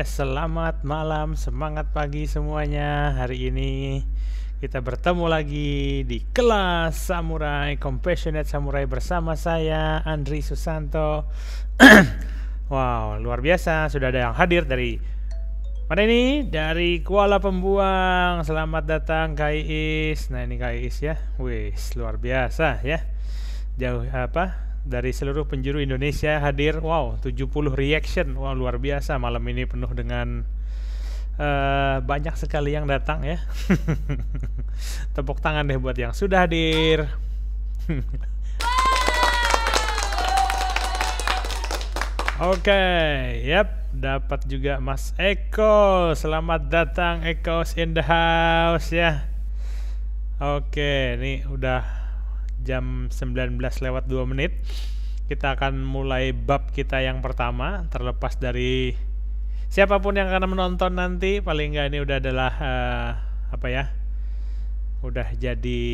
Selamat malam, semangat pagi semuanya. Hari ini kita bertemu lagi di kelas Samurai Compassionate Samurai bersama saya Andri Susanto. Wow, luar biasa, sudah ada yang hadir dari mana ini? Dari Kuala Pembuang. Selamat datang Kak Iis. Nah, ini Kak Iis ya. Wih, luar biasa ya. Jauh dari seluruh penjuru Indonesia hadir. Wow, 70 reaction. Wow, luar biasa. Malam ini penuh dengan banyak sekali yang datang ya. Tepuk tangan deh buat yang sudah hadir. Oke, dapat juga Mas Eko. Selamat datang Eko's in the house ya. Oke, ini udah jam 19 lewat 2 menit. Kita akan mulai bab kita yang pertama. Terlepas dari siapapun yang akan menonton nanti, paling nggak ini udah adalah udah jadi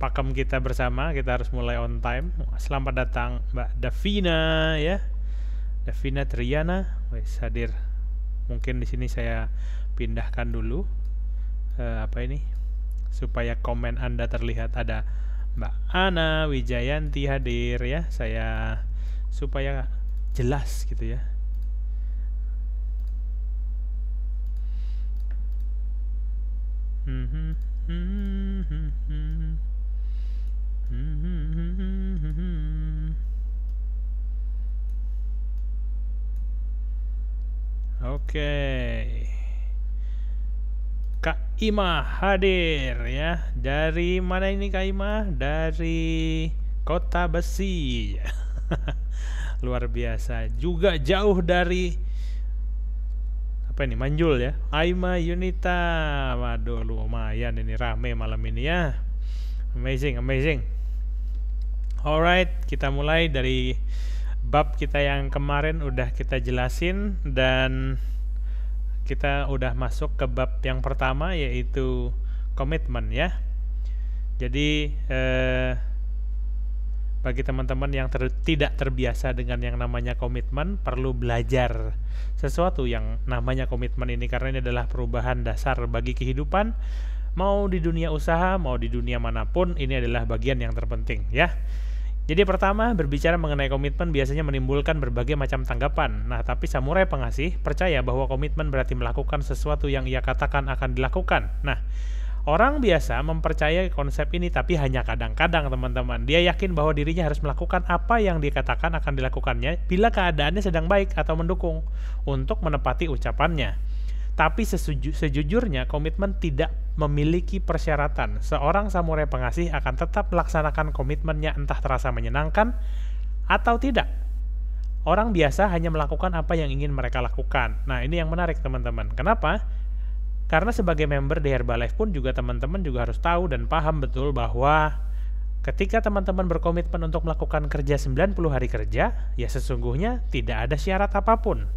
pakem kita bersama. Kita harus mulai on time. Selamat datang Mbak Davina ya. Davina Triana wes hadir. Mungkin di sini saya pindahkan dulu supaya komen Anda terlihat. Ada Mbak Ana Wijayanti hadir ya. Saya supaya jelas gitu ya. Oke. Kak Ima hadir ya. Dari mana ini Kak Ima? Dari Kota Besi. Luar biasa. Juga jauh dari Manjul ya. Aima Yunita. Waduh, lumayan ini rame malam ini ya. Amazing. Alright, kita mulai dari bab kita yang kemarin udah kita jelasin, dan kita udah masuk ke bab yang pertama, yaitu komitmen ya. Jadi bagi teman-teman yang tidak terbiasa dengan yang namanya komitmen, perlu belajar sesuatu yang namanya komitmen ini, karena ini adalah perubahan dasar bagi kehidupan. Mau di dunia usaha, mau di dunia manapun, ini adalah bagian yang terpenting ya. Jadi pertama, berbicara mengenai komitmen biasanya menimbulkan berbagai macam tanggapan. Nah, tapi samurai pengasih percaya bahwa komitmen berarti melakukan sesuatu yang ia katakan akan dilakukan. Nah, orang biasa mempercayai konsep ini, tapi hanya kadang-kadang teman-teman. Dia yakin bahwa dirinya harus melakukan apa yang dikatakan akan dilakukannya bila keadaannya sedang baik atau mendukung untuk menepati ucapannya. Tapi sejujurnya komitmen tidak memiliki persyaratan. Seorang samurai pengasih akan tetap melaksanakan komitmennya entah terasa menyenangkan atau tidak. Orang biasa hanya melakukan apa yang ingin mereka lakukan. Nah, ini yang menarik teman-teman. Kenapa? Karena sebagai member di Herbalife pun juga teman-teman juga harus tahu dan paham betul bahwa ketika teman-teman berkomitmen untuk melakukan kerja 90 hari kerja, ya sesungguhnya tidak ada syarat apapun.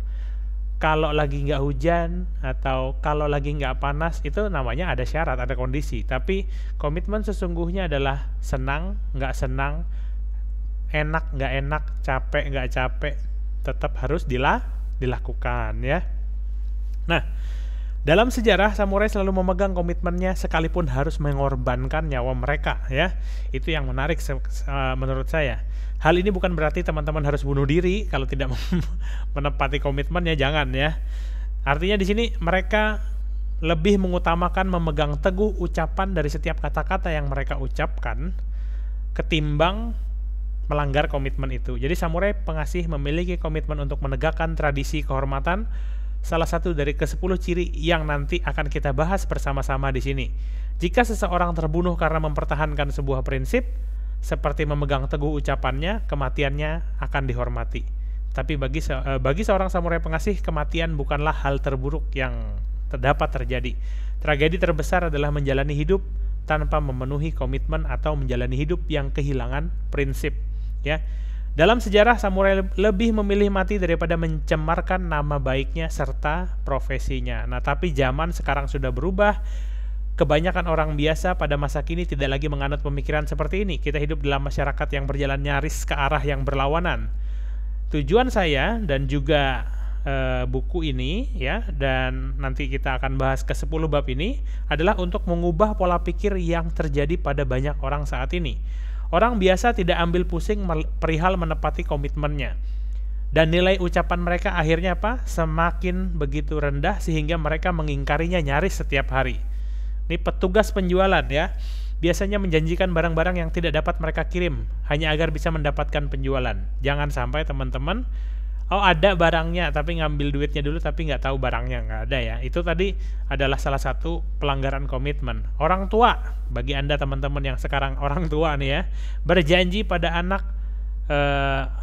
Kalau lagi nggak hujan atau kalau lagi nggak panas, itu namanya ada syarat, ada kondisi. Tapi komitmen sesungguhnya adalah senang, nggak senang, enak, nggak enak, capek, nggak capek, tetap harus dilakukan ya. Nah, dalam sejarah, samurai selalu memegang komitmennya sekalipun harus mengorbankan nyawa mereka ya. Itu yang menarik menurut saya. Hal ini bukan berarti teman-teman harus bunuh diri kalau tidak menepati komitmennya, jangan ya. Artinya di sini mereka lebih mengutamakan memegang teguh ucapan dari setiap kata-kata yang mereka ucapkan ketimbang melanggar komitmen itu. Jadi samurai pengasih memiliki komitmen untuk menegakkan tradisi kehormatan, salah satu dari ke-10 ciri yang nanti akan kita bahas bersama-sama di sini. Jika seseorang terbunuh karena mempertahankan sebuah prinsip, seperti memegang teguh ucapannya, kematiannya akan dihormati. Tapi bagi seorang samurai pengasih, kematian bukanlah hal terburuk yang dapat terjadi. Tragedi terbesar adalah menjalani hidup tanpa memenuhi komitmen atau menjalani hidup yang kehilangan prinsip. Ya, dalam sejarah samurai lebih memilih mati daripada mencemarkan nama baiknya serta profesinya. Nah, tapi zaman sekarang sudah berubah. Kebanyakan orang biasa pada masa kini tidak lagi menganut pemikiran seperti ini. Kita hidup dalam masyarakat yang berjalan nyaris ke arah yang berlawanan. tujuan saya dan juga buku ini ya, dan nanti kita akan bahas ke 10 bab ini adalah untuk mengubah pola pikir yang terjadi pada banyak orang saat ini. Orang biasa tidak ambil pusing perihal menepati komitmennya. Dan nilai ucapan mereka akhirnya apa? Semakin begitu rendah sehingga mereka mengingkarinya nyaris setiap hari. Ini petugas penjualan ya. Biasanya menjanjikan barang-barang yang tidak dapat mereka kirim hanya agar bisa mendapatkan penjualan. Jangan sampai teman-teman ada barangnya tapi ngambil duitnya dulu tapi nggak tahu barangnya, nggak ada ya. Itu tadi adalah salah satu pelanggaran komitmen. Orang tua, bagi Anda teman-teman yang sekarang orang tua nih ya, berjanji pada anak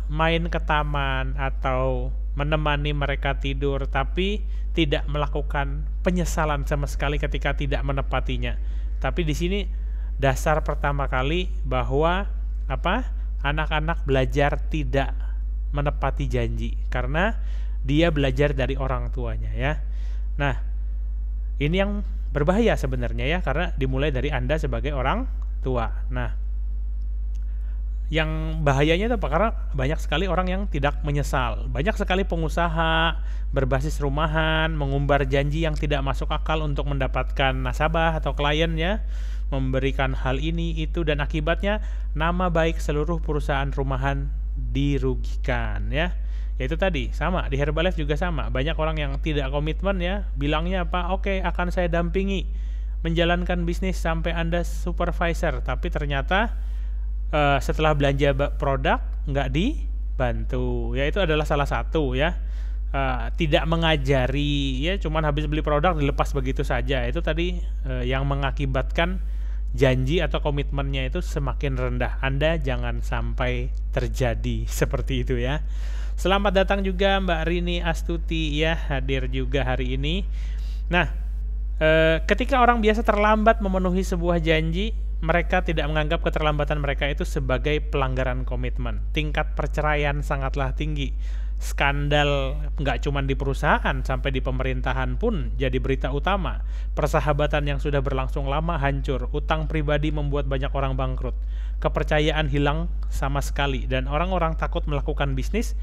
main ke taman atau menemani mereka tidur tapi tidak melakukan penyesalan sama sekali ketika tidak menepatinya. Tapi di sini dasar pertama kali bahwa anak-anak belajar tidak menepati janji karena dia belajar dari orang tuanya ya. Nah, ini yang berbahaya sebenarnya ya, karena dimulai dari Anda sebagai orang tua. Nah, yang bahayanya itu apa? Karena banyak sekali orang yang tidak menyesal. Banyak sekali pengusaha berbasis rumahan mengumbar janji yang tidak masuk akal untuk mendapatkan nasabah atau klien ya, memberikan hal ini itu, dan akibatnya nama baik seluruh perusahaan rumahan dirugikan ya. Yaitu tadi sama di Herbalife juga sama, banyak orang yang tidak komitmen ya, bilangnya apa, oke, akan saya dampingi menjalankan bisnis sampai Anda supervisor, tapi ternyata setelah belanja produk nggak dibantu ya. Itu adalah salah satu ya, tidak mengajari ya, cuman habis beli produk dilepas begitu saja. Itu tadi yang mengakibatkan janji atau komitmennya itu semakin rendah. Anda jangan sampai terjadi seperti itu ya. Selamat datang juga Mbak Rini Astuti ya, hadir juga hari ini. Nah, ketika orang biasa terlambat memenuhi sebuah janji, mereka tidak menganggap keterlambatan mereka itu sebagai pelanggaran komitmen. Tingkat perceraian sangatlah tinggi. Skandal nggak cuma di perusahaan, sampai di pemerintahan pun jadi berita utama. Persahabatan yang sudah berlangsung lama hancur, utang pribadi membuat banyak orang bangkrut, kepercayaan hilang sama sekali, dan orang-orang takut melakukan bisnis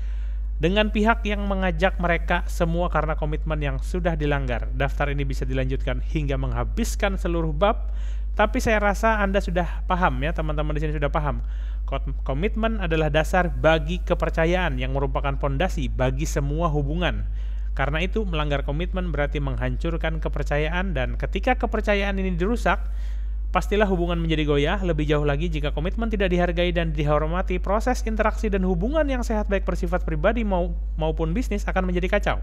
dengan pihak yang mengajak mereka, semua karena komitmen yang sudah dilanggar. Daftar ini bisa dilanjutkan hingga menghabiskan seluruh bab, tapi saya rasa Anda sudah paham ya, teman-teman di sini sudah paham. Komitmen adalah dasar bagi kepercayaan yang merupakan fondasi bagi semua hubungan. Karena itu melanggar komitmen berarti menghancurkan kepercayaan, dan ketika kepercayaan ini dirusak, pastilah hubungan menjadi goyah. Lebih jauh lagi jika komitmen tidak dihargai dan dihormati, proses interaksi dan hubungan yang sehat baik bersifat pribadi maupun bisnis akan menjadi kacau.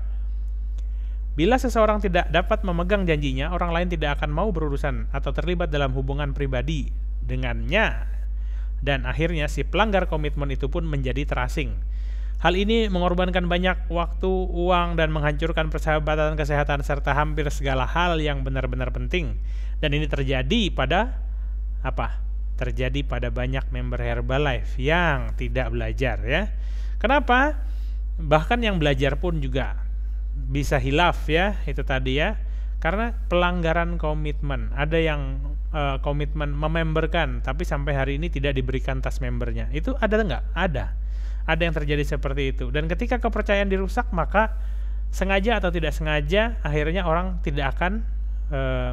Bila seseorang tidak dapat memegang janjinya, orang lain tidak akan mau berurusan atau terlibat dalam hubungan pribadi dengannya. Dan akhirnya si pelanggar komitmen itu pun menjadi terasing. Hal ini mengorbankan banyak waktu, uang, dan menghancurkan persahabatan, kesehatan, serta hampir segala hal yang benar-benar penting. Dan ini terjadi pada apa? Terjadi pada banyak member Herbalife yang tidak belajar ya. Kenapa? Bahkan yang belajar pun juga bisa hilaf ya, itu tadi ya. Karena pelanggaran komitmen. Ada yang komitmen mememberkan, tapi sampai hari ini tidak diberikan tas membernya. Itu ada nggak? Ada yang terjadi seperti itu. Dan ketika kepercayaan dirusak, maka sengaja atau tidak sengaja akhirnya orang tidak akan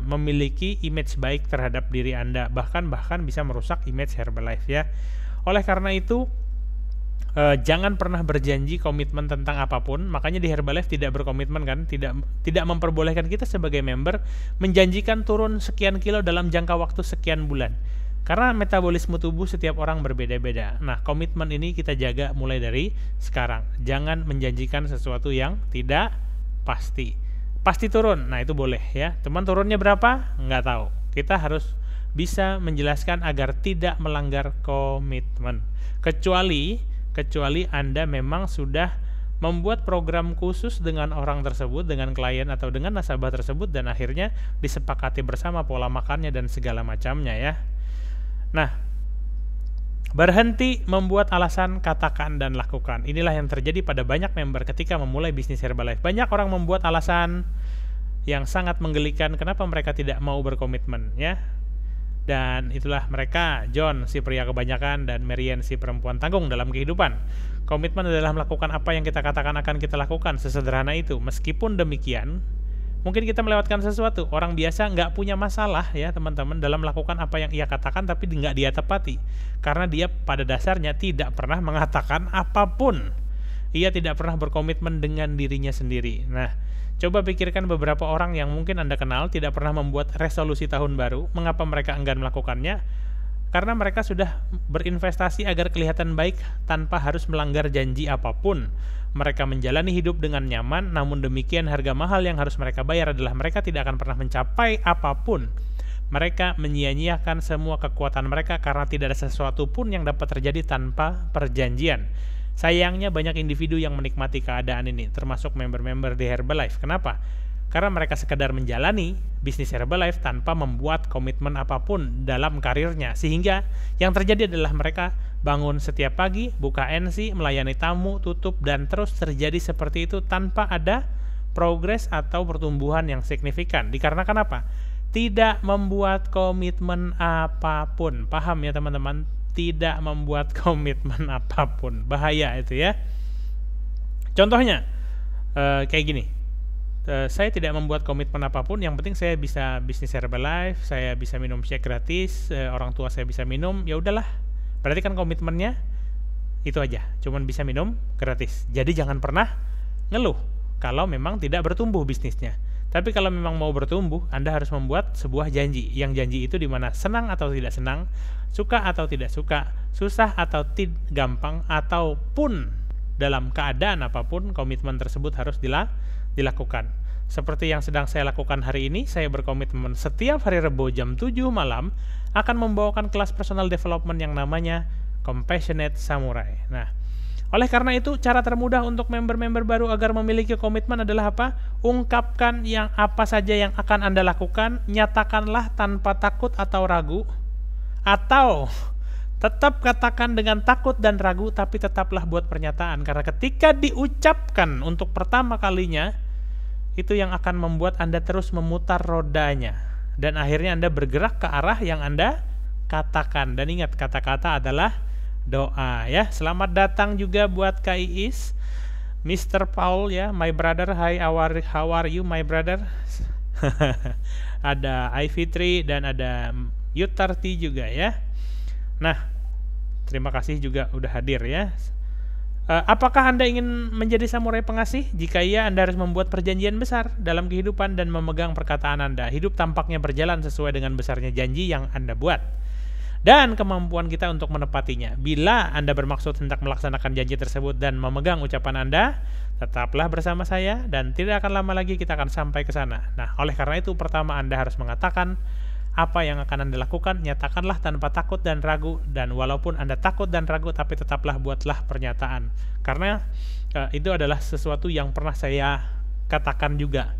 memiliki image baik terhadap diri Anda, bahkan bisa merusak image Herbalife ya. Oleh karena itu jangan pernah berjanji komitmen tentang apapun. Makanya di Herbalife tidak berkomitmen kan, tidak memperbolehkan kita sebagai member menjanjikan turun sekian kilo dalam jangka waktu sekian bulan. Karena metabolisme tubuh setiap orang berbeda-beda. Nah, komitmen ini kita jaga mulai dari sekarang. Jangan menjanjikan sesuatu yang tidak pasti. Pasti turun, nah itu boleh ya. Teman turunnya berapa? Nggak tahu. Kita harus bisa menjelaskan agar tidak melanggar komitmen. Kecuali Anda memang sudah membuat program khusus dengan orang tersebut, dengan klien atau dengan nasabah tersebut, dan akhirnya disepakati bersama pola makannya dan segala macamnya ya. Nah, berhenti membuat alasan, katakan dan lakukan. Inilah yang terjadi pada banyak member ketika memulai bisnis Herbalife. Banyak orang membuat alasan yang sangat menggelikan kenapa mereka tidak mau berkomitmen ya. Dan itulah mereka, John si pria kebanyakan dan Marian si perempuan tanggung dalam kehidupan. Komitmen adalah melakukan apa yang kita katakan akan kita lakukan, sesederhana itu. Meskipun demikian, mungkin kita melewatkan sesuatu. Orang biasa nggak punya masalah ya teman-teman dalam melakukan apa yang ia katakan tapi nggak dia tepati. Karena dia pada dasarnya tidak pernah mengatakan apapun. Ia tidak pernah berkomitmen dengan dirinya sendiri. Nah, coba pikirkan beberapa orang yang mungkin Anda kenal tidak pernah membuat resolusi tahun baru. Mengapa mereka enggan melakukannya? Karena mereka sudah berinvestasi agar kelihatan baik tanpa harus melanggar janji apapun. Mereka menjalani hidup dengan nyaman, namun demikian harga mahal yang harus mereka bayar adalah mereka tidak akan pernah mencapai apapun. Mereka menyia-nyiakan semua kekuatan mereka karena tidak ada sesuatu pun yang dapat terjadi tanpa perjanjian. Sayangnya banyak individu yang menikmati keadaan ini, termasuk member-member di Herbalife. Kenapa? Karena mereka sekadar menjalani bisnis Herbalife tanpa membuat komitmen apapun dalam karirnya. Sehingga yang terjadi adalah mereka bangun setiap pagi, buka NC, melayani tamu, tutup, dan terus terjadi seperti itu tanpa ada progres atau pertumbuhan yang signifikan. Dikarenakan apa? Tidak membuat komitmen apapun. Paham ya teman-teman? Tidak membuat komitmen apapun. Bahaya itu ya. Contohnya, kayak gini. Saya tidak membuat komitmen apapun, yang penting saya bisa bisnis Herbalife, saya bisa minum shake gratis, orang tua saya bisa minum, ya udahlah. Berarti kan komitmennya itu aja, cuman bisa minum gratis. Jadi jangan pernah ngeluh kalau memang tidak bertumbuh bisnisnya. Tapi kalau memang mau bertumbuh, Anda harus membuat sebuah janji. Yang janji itu dimana senang atau tidak senang, suka atau tidak suka, susah atau gampang, ataupun dalam keadaan apapun, komitmen tersebut harus dilakukan. Seperti yang sedang saya lakukan hari ini, saya berkomitmen setiap hari Rebo jam 7 malam akan membawakan kelas personal development yang namanya Compassionate Samurai. Nah, oleh karena itu, cara termudah untuk member-member baru agar memiliki komitmen adalah apa? Ungkapkan yang apa saja yang akan Anda lakukan, nyatakanlah tanpa takut atau ragu, atau tetap katakan dengan takut dan ragu, tapi tetaplah buat pernyataan. Karena ketika diucapkan untuk pertama kalinya, itu yang akan membuat Anda terus memutar rodanya. Dan akhirnya Anda bergerak ke arah yang Anda katakan. Dan ingat, kata-kata adalah doa ya. Selamat datang juga buat Kak Iis, Mr. Paul ya, my brother. Hi, how are you my brother? Ada Ivy3 dan ada Yutarti juga ya. Nah, terima kasih juga udah hadir ya. Apakah Anda ingin menjadi samurai pengasih? Jika iya, Anda harus membuat perjanjian besar dalam kehidupan dan memegang perkataan Anda. Hidup tampaknya berjalan sesuai dengan besarnya janji yang Anda buat dan kemampuan kita untuk menepatinya. Bila Anda bermaksud hendak melaksanakan janji tersebut dan memegang ucapan Anda, tetaplah bersama saya dan tidak akan lama lagi kita akan sampai ke sana. Nah, oleh karena itu pertama Anda harus mengatakan apa yang akan Anda lakukan, nyatakanlah tanpa takut dan ragu, dan walaupun Anda takut dan ragu, tapi tetaplah buatlah pernyataan. Karena itu adalah sesuatu yang pernah saya katakan juga.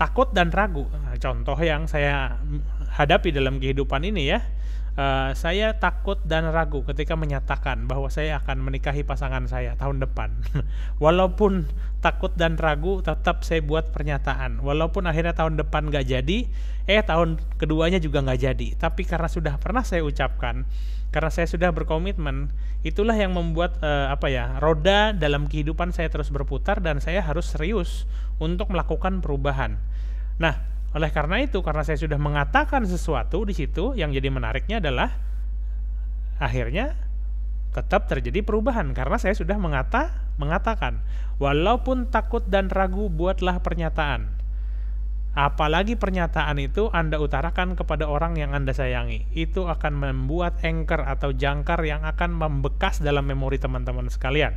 Takut dan ragu, contoh yang saya hadapi dalam kehidupan ini ya. Saya takut dan ragu ketika menyatakan bahwa saya akan menikahi pasangan saya tahun depan. Walaupun takut dan ragu, tetap saya buat pernyataan. Walaupun akhirnya tahun depan nggak jadi, tahun keduanya juga nggak jadi. Tapi karena sudah pernah saya ucapkan, karena saya sudah berkomitmen, itulah yang membuat roda dalam kehidupan saya terus berputar dan saya harus serius untuk melakukan perubahan. Nah, oleh karena itu, karena saya sudah mengatakan sesuatu di situ, yang jadi menariknya adalah akhirnya tetap terjadi perubahan karena saya sudah mengatakan. Walaupun takut dan ragu, buatlah pernyataan. Apalagi pernyataan itu Anda utarakan kepada orang yang Anda sayangi. Itu akan membuat anchor atau jangkar yang akan membekas dalam memori teman-teman sekalian.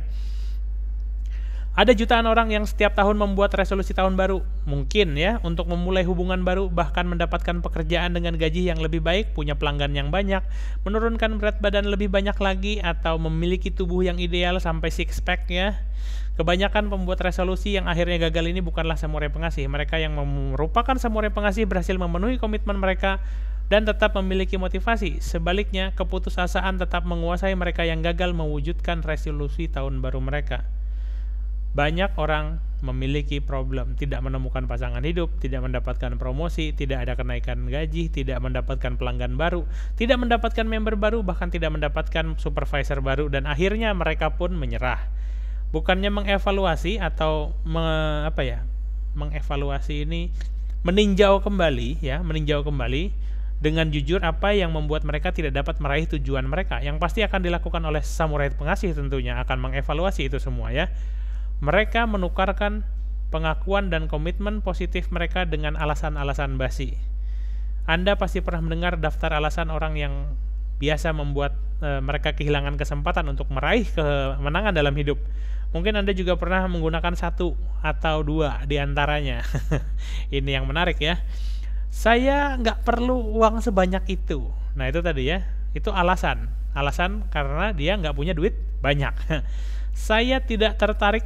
Ada jutaan orang yang setiap tahun membuat resolusi tahun baru, mungkin ya, untuk memulai hubungan baru, bahkan mendapatkan pekerjaan dengan gaji yang lebih baik, punya pelanggan yang banyak, menurunkan berat badan lebih banyak lagi, atau memiliki tubuh yang ideal sampai six pack ya. Kebanyakan pembuat resolusi yang akhirnya gagal ini bukanlah samurai pengasih. Mereka yang merupakan samurai pengasih berhasil memenuhi komitmen mereka dan tetap memiliki motivasi. Sebaliknya, keputusasaan tetap menguasai mereka yang gagal mewujudkan resolusi tahun baru mereka. Banyak orang memiliki problem, tidak menemukan pasangan hidup, tidak mendapatkan promosi, tidak ada kenaikan gaji, tidak mendapatkan pelanggan baru, tidak mendapatkan member baru, bahkan tidak mendapatkan supervisor baru, dan akhirnya mereka pun menyerah. Bukannya mengevaluasi atau mengevaluasi ini meninjau kembali dengan jujur apa yang membuat mereka tidak dapat meraih tujuan mereka, yang pasti akan dilakukan oleh samurai pengasih tentunya akan mengevaluasi itu semua ya. Mereka menukarkan pengakuan dan komitmen positif mereka dengan alasan-alasan basi. Anda pasti pernah mendengar daftar alasan orang yang biasa membuat mereka kehilangan kesempatan untuk meraih kemenangan dalam hidup. Mungkin Anda juga pernah menggunakan satu atau dua di antaranya. Ini yang menarik ya. Saya nggak perlu uang sebanyak itu. Nah itu tadi ya, itu alasan karena dia nggak punya duit banyak. Saya tidak tertarik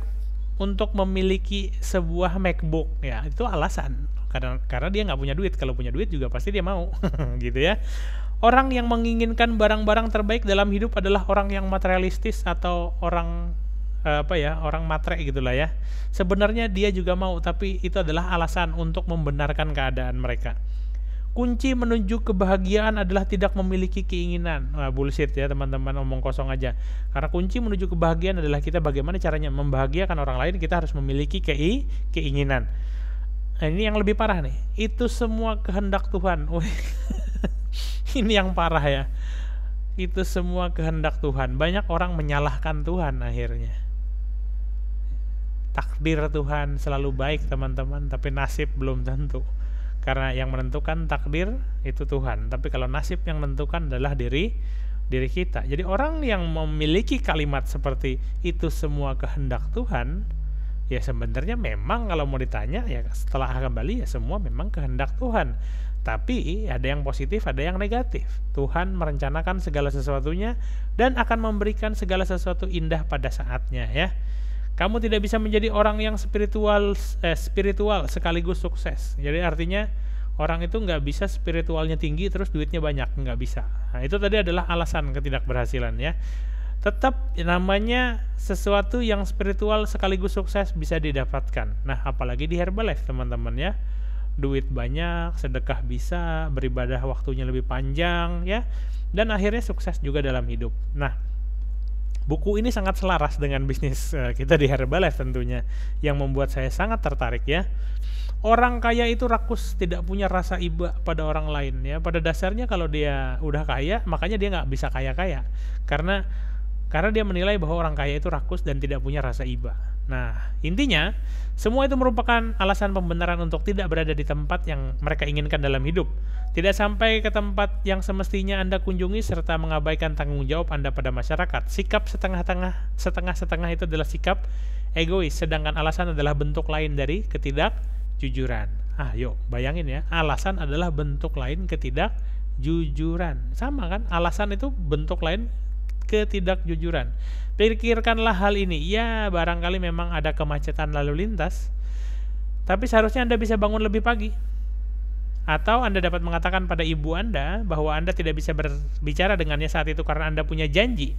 untuk memiliki sebuah MacBook, ya itu alasan karena dia nggak punya duit. Kalau punya duit juga pasti dia mau. Gitu ya. Orang yang menginginkan barang-barang terbaik dalam hidup adalah orang yang materialistis atau orang orang matre gitulah ya. Sebenarnya dia juga mau, tapi itu adalah alasan untuk membenarkan keadaan mereka. Kunci menuju kebahagiaan adalah tidak memiliki keinginan. Nah, bullshit ya teman-teman, omong kosong aja. Karena kunci menuju kebahagiaan adalah kita bagaimana caranya membahagiakan orang lain, kita harus memiliki keinginan. Nah, ini yang lebih parah nih. Itu semua kehendak Tuhan. Ini yang parah ya. Itu semua kehendak Tuhan. Banyak orang menyalahkan Tuhan akhirnya. Takdir Tuhan selalu baik teman-teman, tapi nasib belum tentu. Karena yang menentukan takdir itu Tuhan, tapi kalau nasib yang menentukan adalah diri kita. Jadi orang yang memiliki kalimat seperti itu semua kehendak Tuhan, ya sebenarnya memang kalau mau ditanya ya setelah kembali ya semua memang kehendak Tuhan. Tapi ada yang positif, ada yang negatif. Tuhan merencanakan segala sesuatunya dan akan memberikan segala sesuatu indah pada saatnya ya. Kamu tidak bisa menjadi orang yang spiritual sekaligus sukses. Jadi artinya orang itu nggak bisa spiritualnya tinggi terus duitnya banyak, nggak bisa. Nah, itu tadi adalah alasan ketidakberhasilan ya. Tetap namanya sesuatu yang spiritual sekaligus sukses bisa didapatkan. Nah, apalagi di Herbalife teman-teman ya. Duit banyak, sedekah bisa, beribadah waktunya lebih panjang ya. Dan akhirnya sukses juga dalam hidup. Nah, buku ini sangat selaras dengan bisnis kita di Herbalife tentunya, yang membuat saya sangat tertarik ya. Orang kaya itu rakus, tidak punya rasa iba pada orang lain ya. Pada dasarnya kalau dia udah kaya, makanya dia nggak bisa kaya-kaya. Karena dia menilai bahwa orang kaya itu rakus dan tidak punya rasa iba. Nah, intinya semua itu merupakan alasan pembenaran untuk tidak berada di tempat yang mereka inginkan dalam hidup. Tidak sampai ke tempat yang semestinya Anda kunjungi serta mengabaikan tanggung jawab Anda pada masyarakat. Sikap setengah-setengah itu adalah sikap egois, sedangkan alasan adalah bentuk lain dari ketidakjujuran. Yuk, bayangin ya, alasan adalah bentuk lain ketidakjujuran. Sama kan? Alasan itu bentuk lain ketidakjujuran. Pikirkanlah hal ini. Ya, barangkali memang ada kemacetan lalu lintas, tapi seharusnya Anda bisa bangun lebih pagi. Atau Anda dapat mengatakan pada ibu Anda bahwa Anda tidak bisa berbicara dengannya saat itu karena Anda punya janji.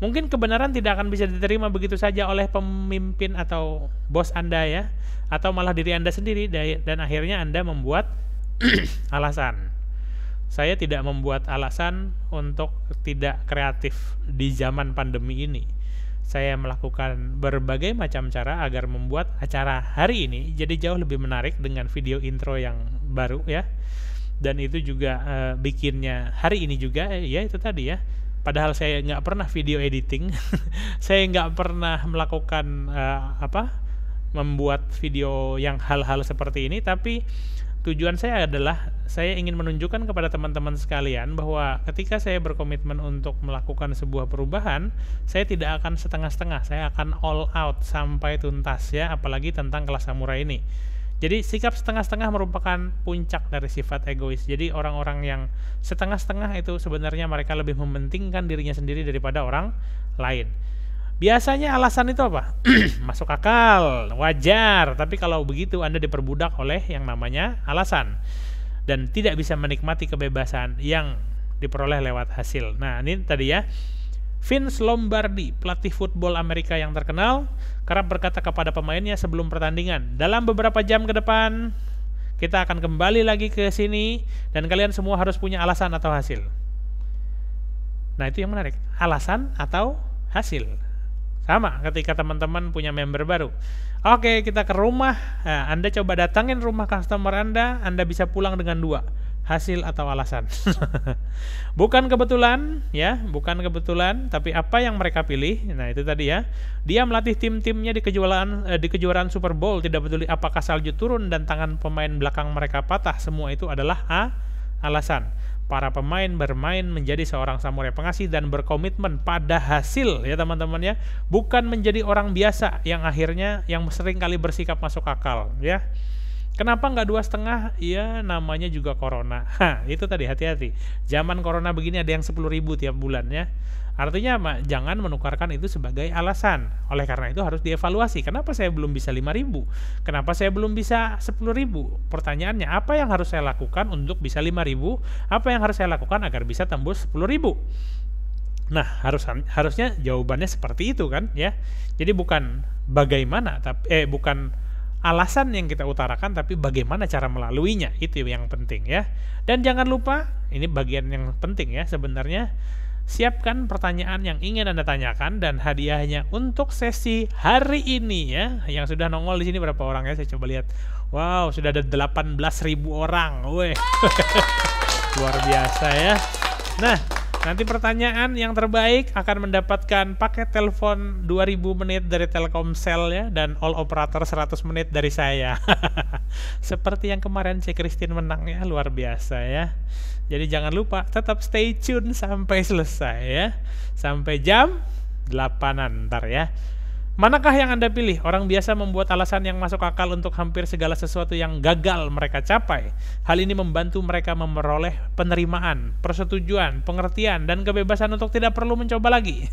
Mungkin kebenaran tidak akan bisa diterima begitu saja oleh pemimpin atau bos Anda ya, atau malah diri Anda sendiri, dan akhirnya Anda membuat alasan. Saya tidak membuat alasan untuk tidak kreatif di zaman pandemi ini. Saya melakukan berbagai macam cara agar membuat acara hari ini jadi jauh lebih menarik dengan video intro yang baru ya. Dan itu juga bikinnya hari ini juga ya itu tadi ya. Padahal saya nggak pernah video editing, saya nggak pernah melakukan membuat video yang hal-hal seperti ini, tapi tujuan saya adalah saya ingin menunjukkan kepada teman-teman sekalian bahwa ketika saya berkomitmen untuk melakukan sebuah perubahan, saya tidak akan setengah-setengah, saya akan all out sampai tuntas ya, apalagi tentang kelas samurai ini. Jadi sikap setengah-setengah merupakan puncak dari sifat egois. Jadi orang-orang yang setengah-setengah itu sebenarnya mereka lebih mementingkan dirinya sendiri daripada orang lain. Biasanya alasan itu apa? Masuk akal, wajar. Tapi kalau begitu Anda diperbudak oleh yang namanya alasan dan tidak bisa menikmati kebebasan yang diperoleh lewat hasil. Nah, ini tadi ya. Vince Lombardi, pelatih football Amerika yang terkenal, kerap berkata kepada pemainnya sebelum pertandingan, dalam beberapa jam ke depan, kita akan kembali lagi ke sini, dan kalian semua harus punya alasan atau hasil. Nah, itu yang menarik, alasan atau hasil. Sama ketika teman-teman punya member baru. Oke, kita ke rumah. Nah, Anda coba datangin rumah customer Anda bisa pulang dengan 2, hasil atau alasan. Bukan kebetulan, ya, bukan kebetulan, tapi apa yang mereka pilih. Nah, itu tadi ya. Dia melatih tim-timnya di kejuaraan Super Bowl, tidak peduli apakah salju turun dan tangan pemain belakang mereka patah, semua itu adalah alasan. Para pemain bermain menjadi seorang samurai pengasih dan berkomitmen pada hasil, ya teman-teman ya, bukan menjadi orang biasa yang akhirnya yang sering kali bersikap masuk akal, ya. Kenapa nggak 2,5? Ya namanya juga corona. Itu tadi, hati-hati. Zaman corona begini ada yang 10.000 tiap bulan ya. Artinya jangan menukarkan itu sebagai alasan. Oleh karena itu harus dievaluasi. Kenapa saya belum bisa 5.000? Kenapa saya belum bisa 10.000? Pertanyaannya, apa yang harus saya lakukan untuk bisa 5.000? Apa yang harus saya lakukan agar bisa tembus 10.000? Nah, harusnya jawabannya seperti itu kan ya. Jadi bukan bagaimana, tapi bukan alasan yang kita utarakan, tapi bagaimana cara melaluinya, itu yang penting ya. Dan jangan lupa, ini bagian yang penting ya sebenarnya, siapkan pertanyaan yang ingin Anda tanyakan dan hadiahnya untuk sesi hari ini ya. Yang sudah nongol di sini berapa orang ya? Saya coba lihat. Wow, sudah ada 18.000 orang. Weh. Luar biasa ya. Nah, nanti pertanyaan yang terbaik akan mendapatkan paket telepon 2000 menit dari Telkomsel ya, dan all operator 100 menit dari saya. Seperti yang kemarin si Christine menang ya, luar biasa ya. Jadi jangan lupa tetap stay tune sampai selesai ya. Sampai jam 8-an ntar ya. Manakah yang Anda pilih? Orang biasa membuat alasan yang masuk akal untuk hampir segala sesuatu yang gagal mereka capai. Hal ini membantu mereka memperoleh penerimaan, persetujuan, pengertian, dan kebebasan untuk tidak perlu mencoba lagi.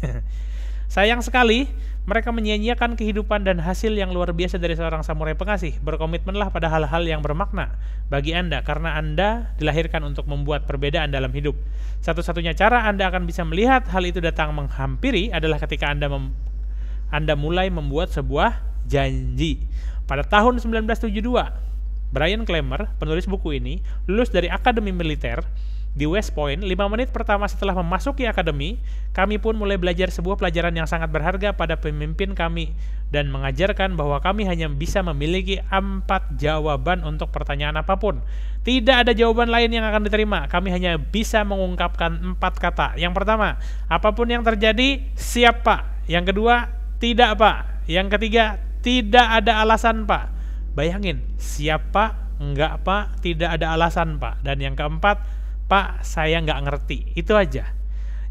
Sayang sekali, mereka menyia-nyiakan kehidupan dan hasil yang luar biasa dari seorang samurai pengasih. Berkomitmenlah pada hal-hal yang bermakna bagi Anda, karena Anda dilahirkan untuk membuat perbedaan dalam hidup. Satu-satunya cara Anda akan bisa melihat hal itu datang menghampiri adalah ketika Anda mulai membuat sebuah janji. Pada tahun 1972, Brian Clemmer, penulis buku ini, lulus dari Akademi Militer di West Point. 5 menit pertama setelah memasuki akademi, kami pun mulai belajar sebuah pelajaran yang sangat berharga pada pemimpin kami dan mengajarkan bahwa kami hanya bisa memiliki 4 jawaban untuk pertanyaan apapun. Tidak ada jawaban lain yang akan diterima. Kami hanya bisa mengungkapkan 4 kata. Yang pertama, apapun yang terjadi, siap Pak. Yang kedua, tidak Pak. Yang ketiga, tidak ada alasan Pak. Bayangin, siap Pak, enggak Pak, tidak ada alasan Pak. Dan yang keempat, Pak, saya nggak ngerti. Itu aja.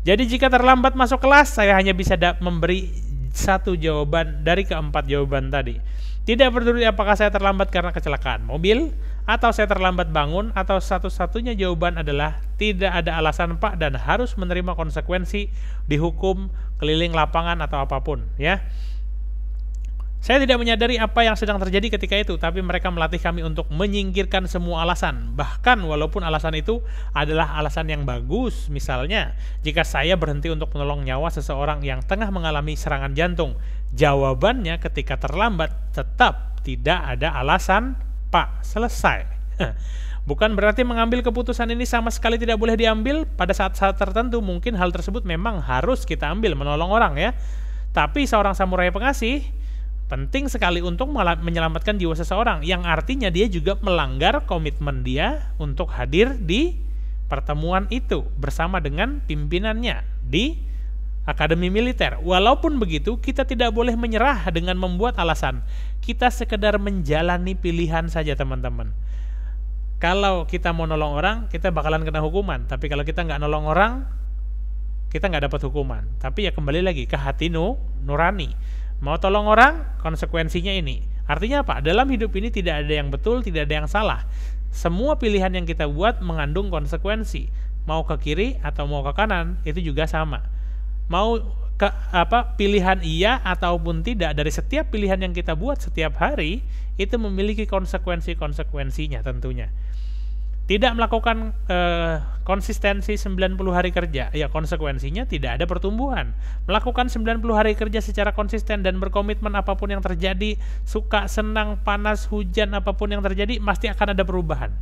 Jadi jika terlambat masuk kelas, saya hanya bisa memberi 1 jawaban dari keempat jawaban tadi. Tidak peduli apakah saya terlambat karena kecelakaan mobil, atau saya terlambat bangun, atau satu-satunya jawaban adalah tidak ada alasan Pak dan harus menerima konsekuensi, dihukum, keliling lapangan atau apapun ya. Saya tidak menyadari apa yang sedang terjadi ketika itu, tapi mereka melatih kami untuk menyingkirkan semua alasan. Bahkan walaupun alasan itu adalah alasan yang bagus. Misalnya, jika saya berhenti untuk menolong nyawa seseorang yang tengah mengalami serangan jantung, jawabannya ketika terlambat tetap tidak ada alasan, Pak. Selesai. Bukan berarti mengambil keputusan ini sama sekali tidak boleh diambil. Pada saat-saat tertentu mungkin hal tersebut memang harus kita ambil, menolong orang ya. Tapi seorang samurai pengasih penting sekali untuk menyelamatkan jiwa seseorang, yang artinya dia juga melanggar komitmen dia untuk hadir di pertemuan itu bersama dengan pimpinannya di Akademi Militer. Walaupun begitu, kita tidak boleh menyerah dengan membuat alasan. Kita sekedar menjalani pilihan saja teman-teman. Kalau kita mau nolong orang, kita bakalan kena hukuman. Tapi kalau kita nggak nolong orang, kita nggak dapat hukuman. Tapi ya kembali lagi ke hati nurani. Mau tolong orang, konsekuensinya ini. Artinya apa? Dalam hidup ini tidak ada yang betul, tidak ada yang salah. Semua pilihan yang kita buat mengandung konsekuensi. Mau ke kiri atau mau ke kanan, itu juga sama. Mau ke pilihan iya ataupun tidak, dari setiap pilihan yang kita buat setiap hari, itu memiliki konsekuensi-konsekuensinya tentunya. Tidak melakukan konsistensi 90 hari kerja, ya konsekuensinya tidak ada pertumbuhan. Melakukan 90 hari kerja secara konsisten dan berkomitmen apapun yang terjadi, suka, senang, panas, hujan, apapun yang terjadi, pasti akan ada perubahan.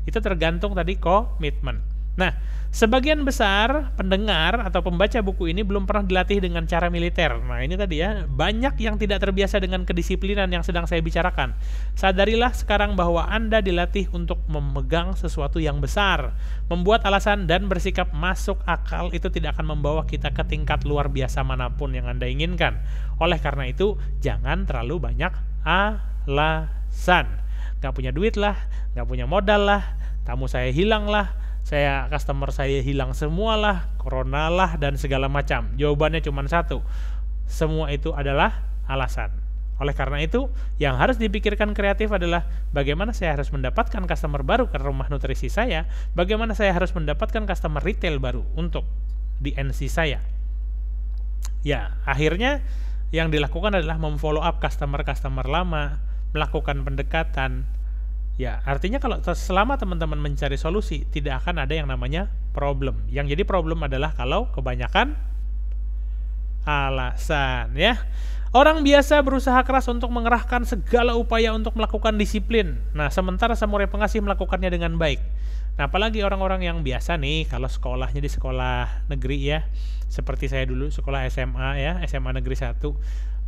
Itu tergantung tadi komitmen. Nah, sebagian besar pendengar atau pembaca buku ini belum pernah dilatih dengan cara militer. Nah, ini tadi ya, banyak yang tidak terbiasa dengan kedisiplinan yang sedang saya bicarakan. Sadarilah sekarang bahwa Anda dilatih untuk memegang sesuatu yang besar. Membuat alasan dan bersikap masuk akal itu tidak akan membawa kita ke tingkat luar biasa manapun yang Anda inginkan. Oleh karena itu, jangan terlalu banyak alasan. Gak punya duit lah, gak punya modal lah, tamu saya hilang lah, customer saya hilang semualah, corona lah, dan segala macam. Jawabannya cuma satu, semua itu adalah alasan. Oleh karena itu, yang harus dipikirkan kreatif adalah bagaimana saya harus mendapatkan customer baru ke rumah nutrisi saya, bagaimana saya harus mendapatkan customer retail baru untuk di NC saya. Ya, akhirnya yang dilakukan adalah memfollow up customer-customer lama, melakukan pendekatan. Ya, artinya kalau selama teman-teman mencari solusi, tidak akan ada yang namanya problem. Yang jadi problem adalah kalau kebanyakan alasan, ya. Orang biasa berusaha keras untuk mengerahkan segala upaya untuk melakukan disiplin. Nah, sementara samurai pengasih melakukannya dengan baik. Nah, apalagi orang-orang yang biasa nih, kalau sekolahnya di sekolah negeri ya, seperti saya dulu sekolah SMA ya, SMA Negeri 1,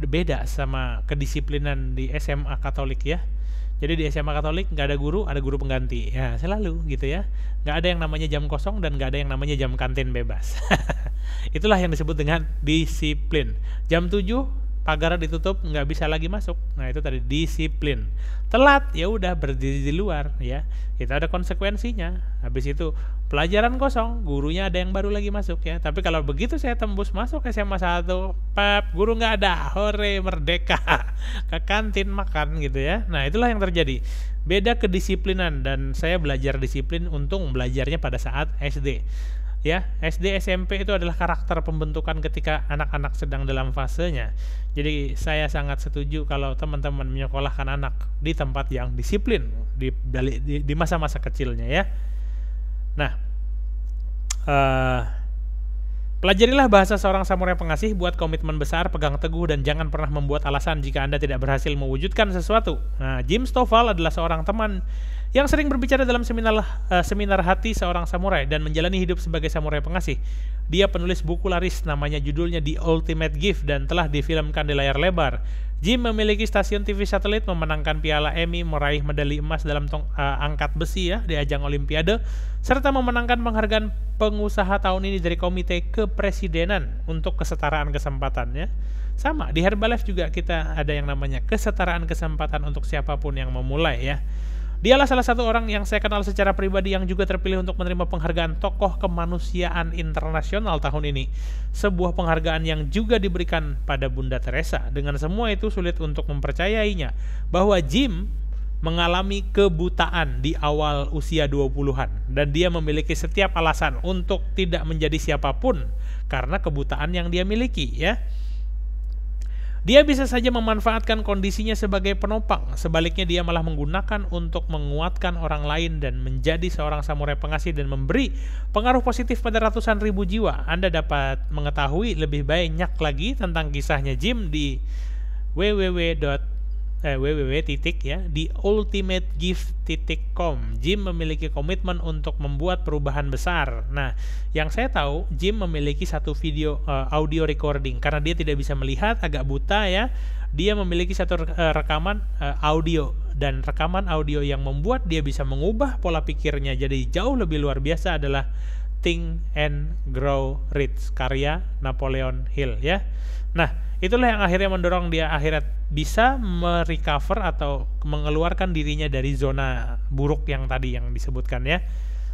beda sama kedisiplinan di SMA Katolik ya. Jadi di SMA Katolik nggak ada guru pengganti. Ya, selalu gitu ya. Nggak ada yang namanya jam kosong dan nggak ada yang namanya jam kantin bebas. Itulah yang disebut dengan disiplin. Jam 7 pagar ditutup, nggak bisa lagi masuk. Nah, itu tadi disiplin. Telat, ya udah berdiri di luar ya. Itu ada konsekuensinya. Habis itu pelajaran kosong, gurunya ada yang baru lagi masuk ya. Tapi kalau begitu saya tembus masuk SMA 1, guru nggak ada, hore merdeka. Ke kantin makan gitu ya. Nah, itulah yang terjadi. Beda kedisiplinan, dan saya belajar disiplin untung belajarnya pada saat SD. Ya, SD SMP itu adalah karakter pembentukan ketika anak-anak sedang dalam fasenya. Jadi saya sangat setuju kalau teman-teman menyekolahkan anak di tempat yang disiplin di masa-masa kecilnya ya. Nah, pelajarilah bahasa seorang samurai pengasih, buat komitmen besar, pegang teguh, dan jangan pernah membuat alasan jika Anda tidak berhasil mewujudkan sesuatu. Nah, Jim Stovall adalah seorang teman yang sering berbicara dalam seminar hati seorang samurai dan menjalani hidup sebagai samurai pengasih. Dia penulis buku laris namanya judulnya The Ultimate Gift dan telah difilmkan di layar lebar. Jim memiliki stasiun TV satelit, memenangkan piala Emmy, meraih medali emas dalam angkat besi ya di ajang Olimpiade, serta memenangkan penghargaan pengusaha tahun ini dari Komite Kepresidenan untuk kesetaraan kesempatan ya. Sama, di Herbalife juga kita ada yang namanya kesetaraan kesempatan untuk siapapun yang memulai ya. Dialah salah satu orang yang saya kenal secara pribadi yang juga terpilih untuk menerima penghargaan Tokoh Kemanusiaan Internasional tahun ini. Sebuah penghargaan yang juga diberikan pada Bunda Teresa. Dengan semua itu sulit untuk mempercayainya bahwa Jim mengalami kebutaan di awal usia 20-an. Dan dia memiliki setiap alasan untuk tidak menjadi siapapun karena kebutaan yang dia miliki ya. Dia bisa saja memanfaatkan kondisinya sebagai penopang, sebaliknya dia malah menggunakan untuk menguatkan orang lain dan menjadi seorang samurai pengasih dan memberi pengaruh positif pada ratusan ribu jiwa. Anda dapat mengetahui lebih banyak lagi tentang kisahnya Jim di www.theultimategift.com. Jim memiliki komitmen untuk membuat perubahan besar. Nah, yang saya tahu, Jim memiliki satu audio recording karena dia tidak bisa melihat, agak buta ya. Dia memiliki satu rekaman audio, dan rekaman audio yang membuat dia bisa mengubah pola pikirnya jadi jauh lebih luar biasa adalah Think and Grow Rich karya Napoleon Hill ya. Nah, itulah yang akhirnya mendorong dia akhirnya bisa merecover atau mengeluarkan dirinya dari zona buruk yang tadi yang disebutkan ya.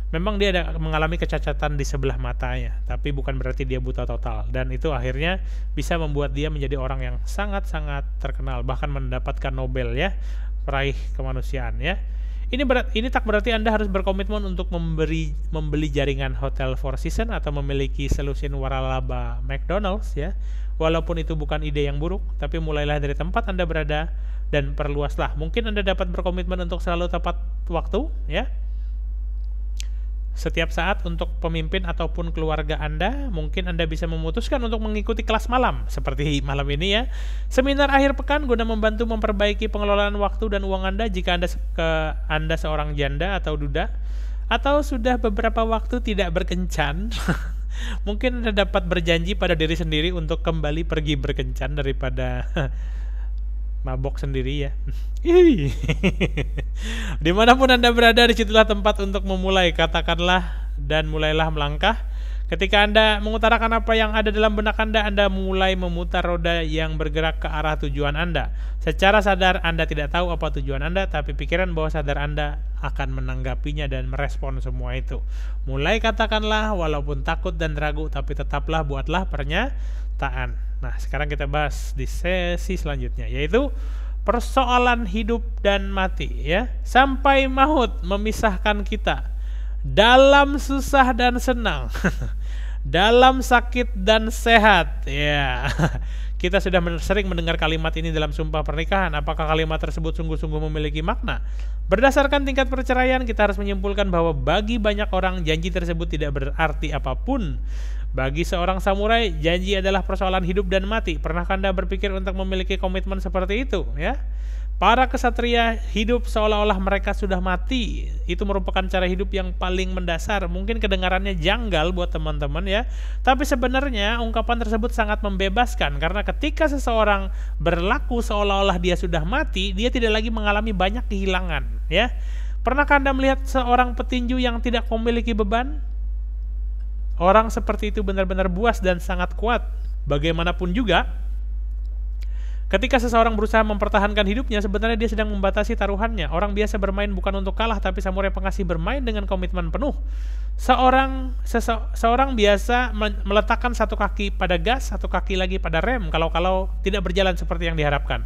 Memang dia ada mengalami kecacatan di sebelah matanya, tapi bukan berarti dia buta total. Dan itu akhirnya bisa membuat dia menjadi orang yang sangat-sangat terkenal, bahkan mendapatkan Nobel ya, peraih kemanusiaan ya. Ini tak berarti Anda harus berkomitmen untuk membeli jaringan hotel Four Seasons atau memiliki selusin waralaba McDonald's ya. Walaupun itu bukan ide yang buruk, tapi mulailah dari tempat Anda berada dan perluaslah. Mungkin Anda dapat berkomitmen untuk selalu tepat waktu ya. setiap saat untuk pemimpin ataupun keluarga Anda. Mungkin Anda bisa memutuskan untuk mengikuti kelas malam seperti malam ini ya. Seminar akhir pekan guna membantu memperbaiki pengelolaan waktu dan uang Anda jika Anda seorang janda atau duda atau sudah beberapa waktu tidak berkencan. Mungkin Anda dapat berjanji pada diri sendiri untuk kembali pergi berkencan daripada mabok sendiri ya. Dimanapun Anda berada, disitulah tempat untuk memulai. Katakanlah dan mulailah melangkah. Ketika Anda mengutarakan apa yang ada dalam benak Anda mulai memutar roda yang bergerak ke arah tujuan Anda. Secara sadar Anda tidak tahu apa tujuan Anda, tapi pikiran bawah sadar Anda akan menanggapinya dan merespon semua itu. Mulai katakanlah walaupun takut dan ragu, tapi tetaplah buatlah pernyataan. Nah, sekarang kita bahas di sesi selanjutnya, yaitu persoalan hidup dan mati ya. Sampai maut memisahkan kita, dalam susah dan senang, dalam sakit dan sehat ya. Kita sudah sering mendengar kalimat ini dalam sumpah pernikahan. Apakah kalimat tersebut sungguh-sungguh memiliki makna? Berdasarkan tingkat perceraian, kita harus menyimpulkan bahwa bagi banyak orang janji tersebut tidak berarti apapun. Bagi seorang samurai, janji adalah persoalan hidup dan mati. Pernahkah Anda berpikir untuk memiliki komitmen seperti itu ya? Para kesatria hidup seolah-olah mereka sudah mati. Itu merupakan cara hidup yang paling mendasar. Mungkin kedengarannya janggal buat teman-teman ya. Tapi sebenarnya ungkapan tersebut sangat membebaskan. Karena ketika seseorang berlaku seolah-olah dia sudah mati, dia tidak lagi mengalami banyak kehilangan ya. Pernahkah Anda melihat seorang petinju yang tidak memiliki beban? Orang seperti itu benar-benar buas dan sangat kuat. Bagaimanapun juga, ketika seseorang berusaha mempertahankan hidupnya, sebenarnya dia sedang membatasi taruhannya. Orang biasa bermain bukan untuk kalah, tapi samurai pengasih bermain dengan komitmen penuh. Seorang biasa meletakkan satu kaki pada gas, satu kaki lagi pada rem, kalau tidak berjalan seperti yang diharapkan.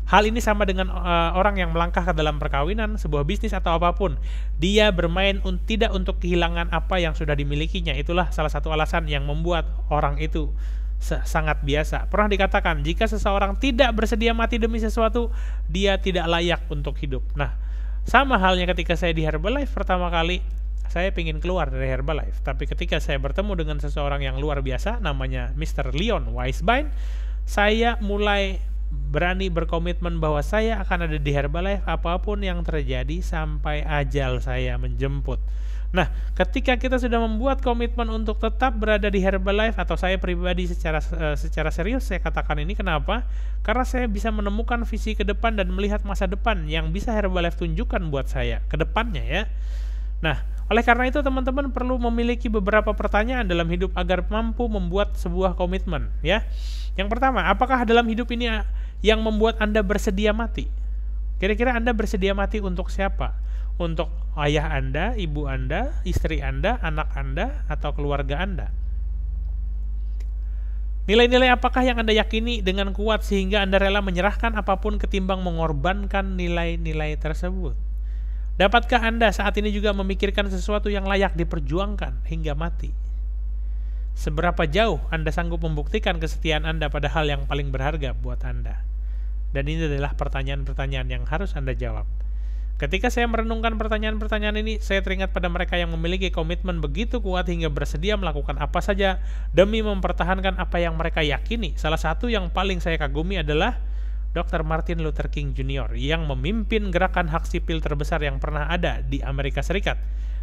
Hal ini sama dengan orang yang melangkah ke dalam perkawinan, sebuah bisnis atau apapun. Dia bermain tidak untuk kehilangan apa yang sudah dimilikinya. Itulah salah satu alasan yang membuat orang itu sangat biasa. Pernah dikatakan, jika seseorang tidak bersedia mati demi sesuatu, dia tidak layak untuk hidup. Nah, sama halnya ketika saya di Herbalife pertama kali, saya ingin keluar dari Herbalife. Tapi ketika saya bertemu dengan seseorang yang luar biasa, namanya Mr. Leon Weisbein, saya mulai berani berkomitmen bahwa saya akan ada di Herbalife apapun yang terjadi sampai ajal saya menjemput. Nah, ketika kita sudah membuat komitmen untuk tetap berada di Herbalife, atau saya pribadi secara serius saya katakan ini, kenapa? Karena saya bisa menemukan visi ke depan dan melihat masa depan yang bisa Herbalife tunjukkan buat saya ke depannya ya. Nah, oleh karena itu teman-teman perlu memiliki beberapa pertanyaan dalam hidup agar mampu membuat sebuah komitmen ya. Yang pertama, apakah dalam hidup ini yang membuat Anda bersedia mati? Kira-kira Anda bersedia mati untuk siapa? Untuk ayah Anda, ibu Anda, istri Anda, anak Anda, atau keluarga Anda? Nilai-nilai apakah yang Anda yakini dengan kuat sehingga Anda rela menyerahkan apapun ketimbang mengorbankan nilai-nilai tersebut? Dapatkah Anda saat ini juga memikirkan sesuatu yang layak diperjuangkan hingga mati? Seberapa jauh Anda sanggup membuktikan kesetiaan Anda pada hal yang paling berharga buat Anda? Dan ini adalah pertanyaan-pertanyaan yang harus Anda jawab. Ketika saya merenungkan pertanyaan-pertanyaan ini, saya teringat pada mereka yang memiliki komitmen begitu kuat hingga bersedia melakukan apa saja demi mempertahankan apa yang mereka yakini. Salah satu yang paling saya kagumi adalah Dr. Martin Luther King Jr. yang memimpin gerakan hak sipil terbesar yang pernah ada di Amerika Serikat.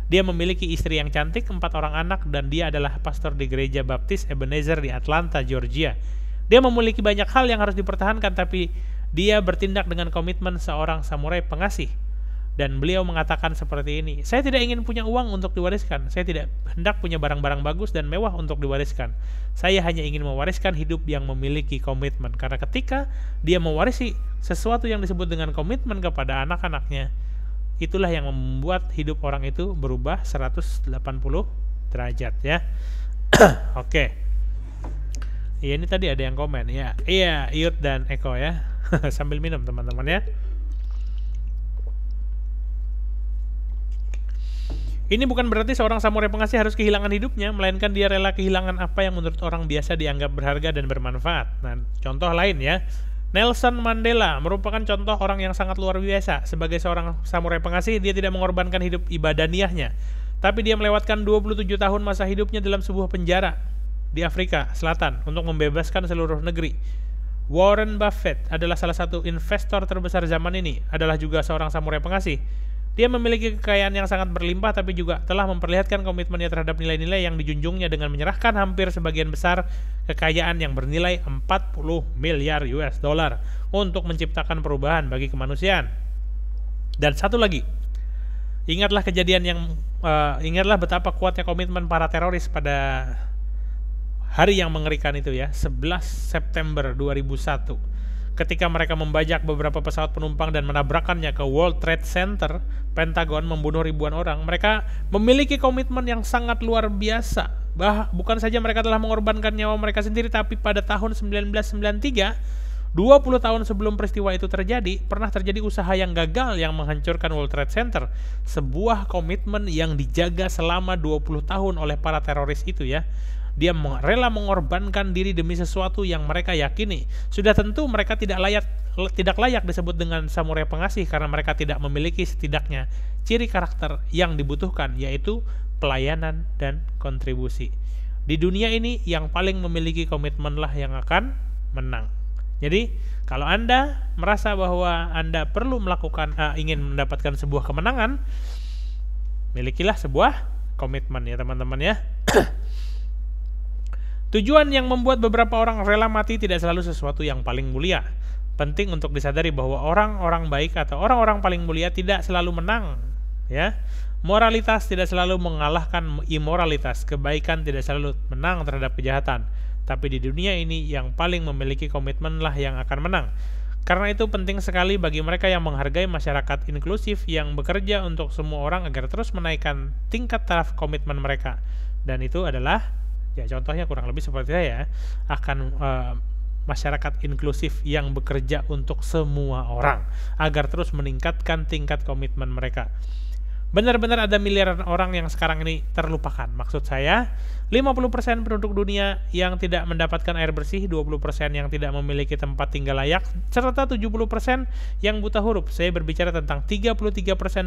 Dia memiliki istri yang cantik, 4 orang anak, dan dia adalah pastor di gereja Baptis Ebenezer di Atlanta, Georgia. Dia memiliki banyak hal yang harus dipertahankan, tapi dia bertindak dengan komitmen seorang samurai pengasih. Dan beliau mengatakan seperti ini, saya tidak ingin punya uang untuk diwariskan, saya tidak hendak punya barang-barang bagus dan mewah untuk diwariskan. Saya hanya ingin mewariskan hidup yang memiliki komitmen. Karena ketika dia mewarisi sesuatu yang disebut dengan komitmen kepada anak-anaknya, itulah yang membuat hidup orang itu berubah 180 derajat ya. Oke. Iya, ini tadi ada yang komen ya. Iya, Iyut dan Eko ya. Sambil minum teman-teman ya. Ini bukan berarti seorang samurai pengasih harus kehilangan hidupnya, melainkan dia rela kehilangan apa yang menurut orang biasa dianggap berharga dan bermanfaat. Nah, contoh lain ya. Nelson Mandela merupakan contoh orang yang sangat luar biasa. Sebagai seorang samurai pengasih, dia tidak mengorbankan hidup ibadaniahnya. Tapi dia melewatkan 27 tahun masa hidupnya dalam sebuah penjara di Afrika Selatan untuk membebaskan seluruh negeri. Warren Buffett adalah salah satu investor terbesar zaman ini, adalah juga seorang samurai pengasih. Dia memiliki kekayaan yang sangat berlimpah tapi juga telah memperlihatkan komitmennya terhadap nilai-nilai yang dijunjungnya dengan menyerahkan hampir sebagian besar kekayaan yang bernilai 40 miliar US dollar untuk menciptakan perubahan bagi kemanusiaan. Dan satu lagi, ingatlah ingatlah betapa kuatnya komitmen para teroris pada hari yang mengerikan itu ya, 11 September 2001. Ketika mereka membajak beberapa pesawat penumpang dan menabrakkannya ke World Trade Center, Pentagon, membunuh ribuan orang, mereka memiliki komitmen yang sangat luar biasa. Bukan saja mereka telah mengorbankan nyawa mereka sendiri, tapi pada tahun 1993, 20 tahun sebelum peristiwa itu terjadi, pernah terjadi usaha yang gagal yang menghancurkan World Trade Center. Sebuah komitmen yang dijaga selama 20 tahun oleh para teroris itu ya. Dia rela mengorbankan diri demi sesuatu yang mereka yakini. Sudah tentu mereka tidak layak disebut dengan samurai pengasih karena mereka tidak memiliki setidaknya ciri karakter yang dibutuhkan, yaitu pelayanan dan kontribusi. Di dunia ini yang paling memiliki komitmenlah yang akan menang. Jadi kalau Anda merasa bahwa Anda perlu ingin mendapatkan sebuah kemenangan, milikilah sebuah komitmen ya teman-teman ya. Tujuan yang membuat beberapa orang rela mati tidak selalu sesuatu yang paling mulia. Penting untuk disadari bahwa orang-orang baik atau orang-orang paling mulia tidak selalu menang, ya. Moralitas tidak selalu mengalahkan imoralitas, kebaikan tidak selalu menang terhadap kejahatan. Tapi di dunia ini yang paling memiliki komitmenlah yang akan menang. Karena itu penting sekali bagi mereka yang menghargai masyarakat inklusif yang bekerja untuk semua orang agar terus menaikkan tingkat taraf komitmen mereka. Dan itu adalah ya contohnya kurang lebih seperti saya akan masyarakat inklusif yang bekerja untuk semua orang agar terus meningkatkan tingkat komitmen mereka. Benar-benar ada miliaran orang yang sekarang ini terlupakan. Maksud saya 50% penduduk dunia yang tidak mendapatkan air bersih, 20% yang tidak memiliki tempat tinggal layak, serta 70% yang buta huruf. Saya berbicara tentang 33%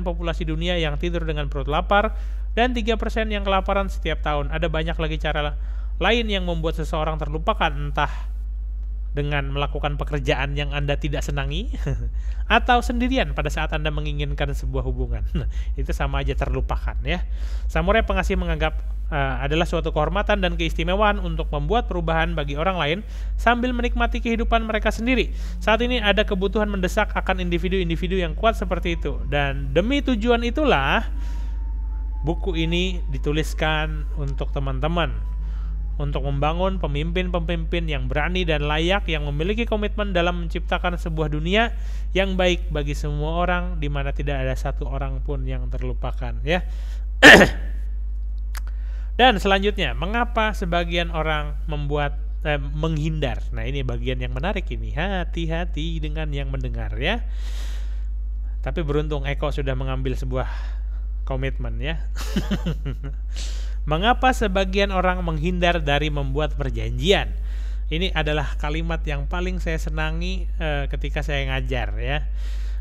populasi dunia yang tidur dengan perut lapar dan 3% yang kelaparan setiap tahun. Ada banyak lagi cara lain yang membuat seseorang terlupakan, entah dengan melakukan pekerjaan yang Anda tidak senangi atau sendirian pada saat Anda menginginkan sebuah hubungan. Itu sama aja terlupakan ya. Samurai pengasih menganggap adalah suatu kehormatan dan keistimewaan untuk membuat perubahan bagi orang lain sambil menikmati kehidupan mereka sendiri. Saat ini ada kebutuhan mendesak akan individu-individu yang kuat seperti itu, dan demi tujuan itulah buku ini dituliskan untuk teman-teman, untuk membangun pemimpin-pemimpin yang berani dan layak, yang memiliki komitmen dalam menciptakan sebuah dunia yang baik bagi semua orang, di mana tidak ada satu orang pun yang terlupakan ya. Dan selanjutnya, mengapa sebagian orang menghindar? Nah, ini bagian yang menarik ini. Hati-hati dengan yang mendengar ya. Tapi beruntung Eko sudah mengambil sebuah komitmen ya. Mengapa sebagian orang menghindar dari membuat perjanjian? Ini adalah kalimat yang paling saya senangi ketika saya ngajar ya.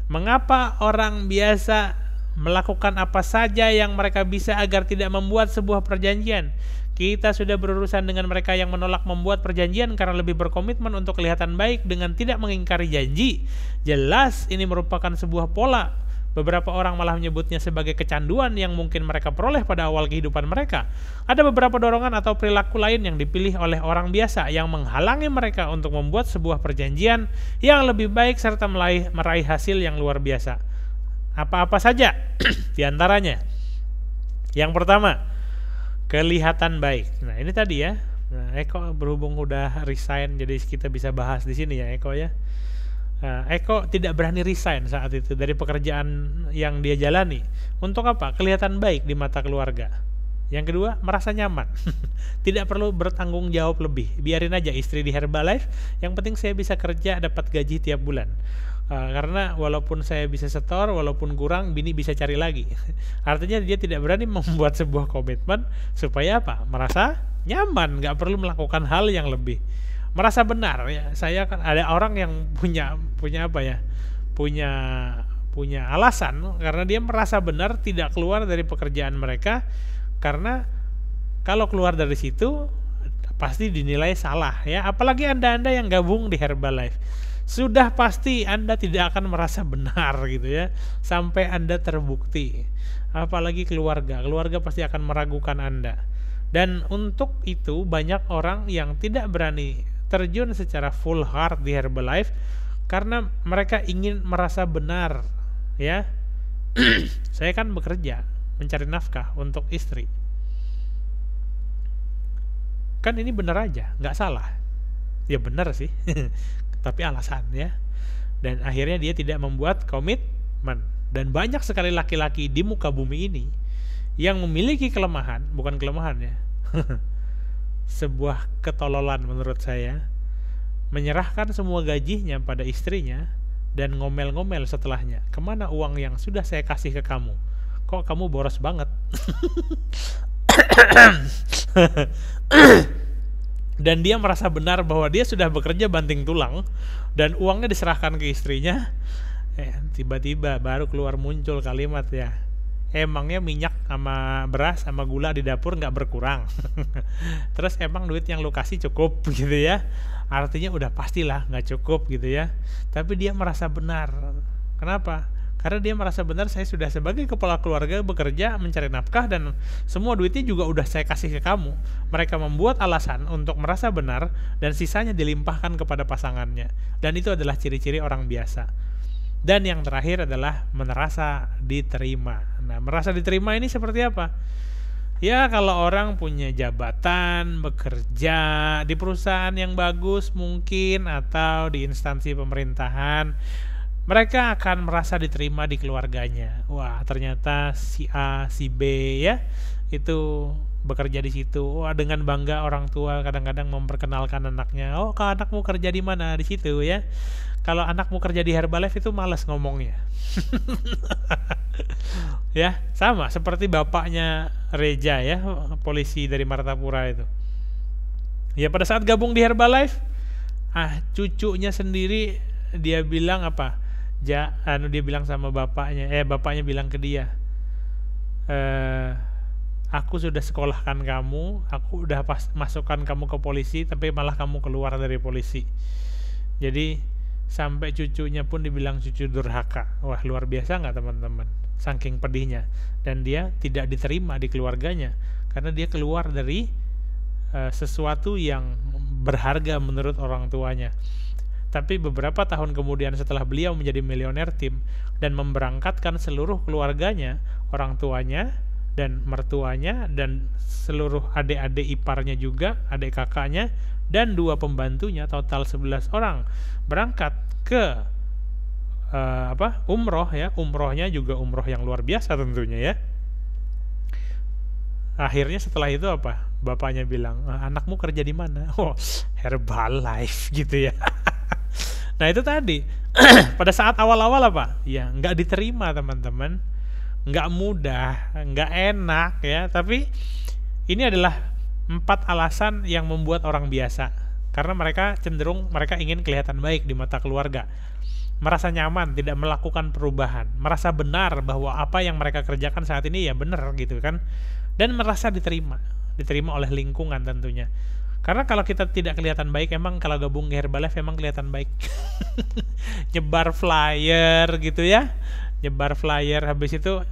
Mengapa orang biasa melakukan apa saja yang mereka bisa agar tidak membuat sebuah perjanjian? Kita sudah berurusan dengan mereka yang menolak membuat perjanjian karena lebih berkomitmen untuk kelihatan baik dengan tidak mengingkari janji. Jelas ini merupakan sebuah pola. Beberapa orang malah menyebutnya sebagai kecanduan yang mungkin mereka peroleh pada awal kehidupan mereka. Ada beberapa dorongan atau perilaku lain yang dipilih oleh orang biasa yang menghalangi mereka untuk membuat sebuah perjanjian yang lebih baik serta meraih hasil yang luar biasa. Apa-apa saja di antaranya. Yang pertama, kelihatan baik. Nah, ini tadi ya. Nah, Eko berhubung udah resign, jadi kita bisa bahas di sini ya Eko ya. Eko tidak berani resign saat itu dari pekerjaan yang dia jalani. Untuk apa? Kelihatan baik di mata keluarga. Yang kedua, merasa nyaman. Tidak perlu bertanggung jawab lebih. Biarin aja istri di Herbalife. Yang penting saya bisa kerja, dapat gaji tiap bulan. Karena walaupun saya bisa setor, walaupun kurang, bini bisa cari lagi. Artinya dia tidak berani membuat sebuah komitmen supaya apa? Merasa nyaman, nggak perlu melakukan hal yang lebih. Merasa benar ya. Saya kan ada orang yang punya apa ya? Punya punya alasan karena dia merasa benar tidak keluar dari pekerjaan mereka, karena kalau keluar dari situ pasti dinilai salah ya. Apalagi Anda yang gabung di Herbalife, sudah pasti Anda tidak akan merasa benar gitu ya sampai Anda terbukti. Apalagi keluarga pasti akan meragukan Anda. Dan untuk itu banyak orang yang tidak berani terjun secara full heart di Herbalife karena mereka ingin merasa benar ya. Saya kan bekerja mencari nafkah untuk istri, kan ini benar aja, nggak salah ya, benar sih. Tapi alasan ya. Dan akhirnya dia tidak membuat komitmen. Dan banyak sekali laki-laki di muka bumi ini yang memiliki kelemahan, bukan kelemahan ya, sebuah ketololan menurut saya, menyerahkan semua gajinya pada istrinya dan ngomel-ngomel setelahnya, kemana uang yang sudah saya kasih ke kamu, kok kamu boros banget. Dan dia merasa benar bahwa dia sudah bekerja banting tulang dan uangnya diserahkan ke istrinya. Tiba-tiba baru keluar muncul kalimat ya, emangnya minyak sama beras sama gula di dapur nggak berkurang? Terus emang duit yang lu kasih cukup gitu ya? Artinya udah pastilah nggak cukup gitu ya. Tapi dia merasa benar. Kenapa? Karena dia merasa benar, saya sudah sebagai kepala keluarga bekerja mencari nafkah dan semua duitnya juga udah saya kasih ke kamu. Mereka membuat alasan untuk merasa benar dan sisanya dilimpahkan kepada pasangannya. Dan itu adalah ciri-ciri orang biasa. Dan yang terakhir adalah merasa diterima. Nah, merasa diterima ini seperti apa? Ya, kalau orang punya jabatan, bekerja di perusahaan yang bagus mungkin atau di instansi pemerintahan, mereka akan merasa diterima di keluarganya. Wah, ternyata si A, si B ya, itu bekerja di situ. Wah, dengan bangga orang tua kadang-kadang memperkenalkan anaknya. Oh, kak, anakmu kerja di mana? Di situ ya. Kalau anakmu kerja di Herbalife itu malas ngomongnya. Ya, sama seperti bapaknya Reja ya, polisi dari Martapura itu. Ya, pada saat gabung di Herbalife, cucunya sendiri dia bilang apa? Dia bilang sama bapaknya, bapaknya bilang ke dia, aku sudah sekolahkan kamu, aku udah masukkan kamu ke polisi, tapi malah kamu keluar dari polisi. Jadi sampai cucunya pun dibilang cucu durhaka. Wah, luar biasa nggak teman-teman? Saking pedihnya. Dan dia tidak diterima di keluarganya karena dia keluar dari sesuatu yang berharga menurut orang tuanya. Tapi beberapa tahun kemudian setelah beliau menjadi milioner tim dan memberangkatkan seluruh keluarganya, orang tuanya dan mertuanya dan seluruh adik-adik iparnya juga, adik kakaknya dan 2 pembantunya, total 11 orang berangkat ke umroh ya. Umrohnya juga umroh yang luar biasa tentunya ya. Akhirnya setelah itu apa? Bapaknya bilang, anakmu kerja di mana? Oh, Herbalife gitu ya. Nah, itu tadi. Pada saat awal-awal apa? Ya, nggak diterima teman-teman. Nggak mudah, nggak enak ya. Tapi ini adalah 4 alasan yang membuat orang biasa. Karena mereka ingin kelihatan baik di mata keluarga. Merasa nyaman, tidak melakukan perubahan. Merasa benar bahwa apa yang mereka kerjakan saat ini ya benar gitu kan. Dan merasa diterima oleh lingkungan tentunya. Karena kalau kita tidak kelihatan baik, emang kalau gabung ke Herbalife emang kelihatan baik. Nyebar flyer gitu ya. Nyebar flyer, habis itu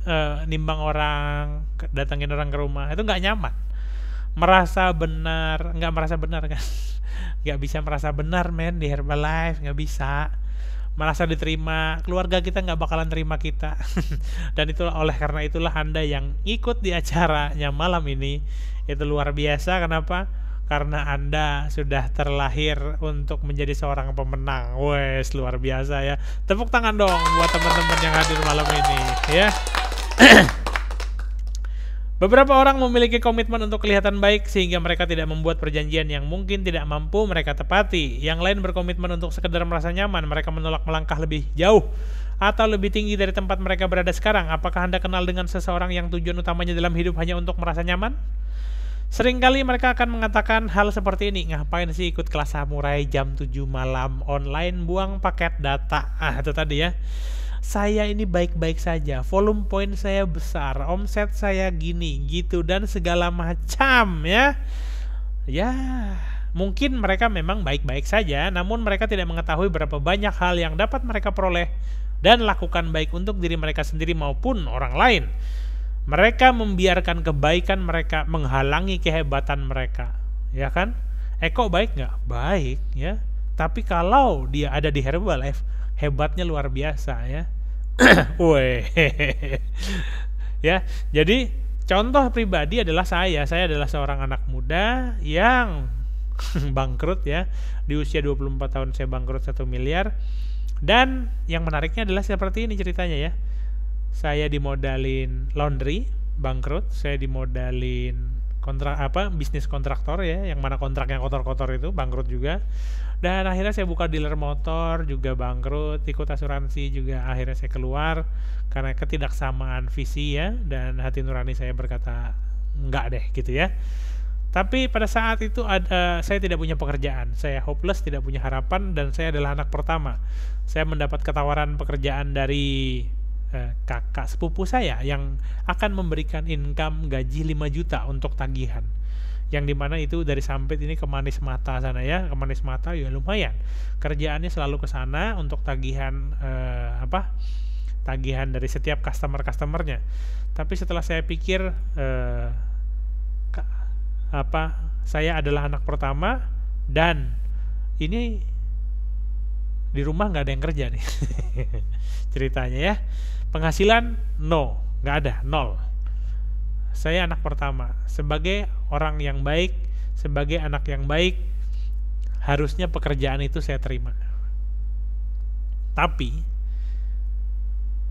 nimbang orang, datangin orang ke rumah, itu nggak nyaman. Nggak merasa benar kan. Nggak bisa merasa benar men di Herbalife, nggak bisa. Merasa diterima, keluarga kita nggak bakalan terima kita. Dan karena itulah Anda yang ikut di acaranya malam ini itu luar biasa. Kenapa? Karena Anda sudah terlahir untuk menjadi seorang pemenang. Wes, luar biasa ya. Tepuk tangan dong buat teman-teman yang hadir malam ini ya. Beberapa orang memiliki komitmen untuk kelihatan baik sehingga mereka tidak membuat perjanjian yang mungkin tidak mampu mereka tepati. Yang lain berkomitmen untuk sekedar merasa nyaman, mereka menolak melangkah lebih jauh atau lebih tinggi dari tempat mereka berada sekarang. Apakah Anda kenal dengan seseorang yang tujuan utamanya dalam hidup hanya untuk merasa nyaman? Seringkali mereka akan mengatakan hal seperti ini, ngapain sih ikut kelas samurai jam 7 malam online, buang paket data. Itu tadi ya. saya ini baik-baik saja, volume point saya besar, omset saya gini gitu dan segala macam ya. Ya, mungkin mereka memang baik-baik saja, namun mereka tidak mengetahui berapa banyak hal yang dapat mereka peroleh dan lakukan baik untuk diri mereka sendiri maupun orang lain. Mereka membiarkan kebaikan mereka menghalangi kehebatan mereka, ya kan? Eko baik nggak? Baik, ya. Tapi kalau dia ada di Herbalife, hebatnya luar biasa, ya. Weh, ya. Jadi contoh pribadi adalah saya adalah seorang anak muda yang bangkrut ya. Di usia 24 tahun saya bangkrut 1 miliar. Dan yang menariknya adalah seperti ini ceritanya ya. Saya dimodalin laundry, bangkrut. Saya dimodalin bisnis kontraktor ya, yang mana kontrak yang kotor-kotor itu bangkrut juga. Dan akhirnya saya buka dealer motor juga bangkrut, ikut asuransi juga akhirnya saya keluar karena ketidaksamaan visi ya, dan hati nurani saya berkata enggak deh gitu ya. Tapi pada saat itu saya tidak punya pekerjaan, saya hopeless, tidak punya harapan, dan saya adalah anak pertama. Saya mendapat ketawaran pekerjaan dari kakak sepupu saya yang akan memberikan income gaji 5 juta untuk tagihan, yang dimana itu dari Sampit ini ke Manis Mata sana ya, ke Manis Mata ya lumayan, kerjaannya selalu ke sana untuk tagihan tagihan dari setiap customernya. Tapi setelah saya pikir saya adalah anak pertama dan ini di rumah nggak ada yang kerja nih ceritanya ya. Penghasilan nggak ada, 0. Saya anak pertama. Sebagai orang yang baik, sebagai anak yang baik, harusnya pekerjaan itu saya terima. Tapi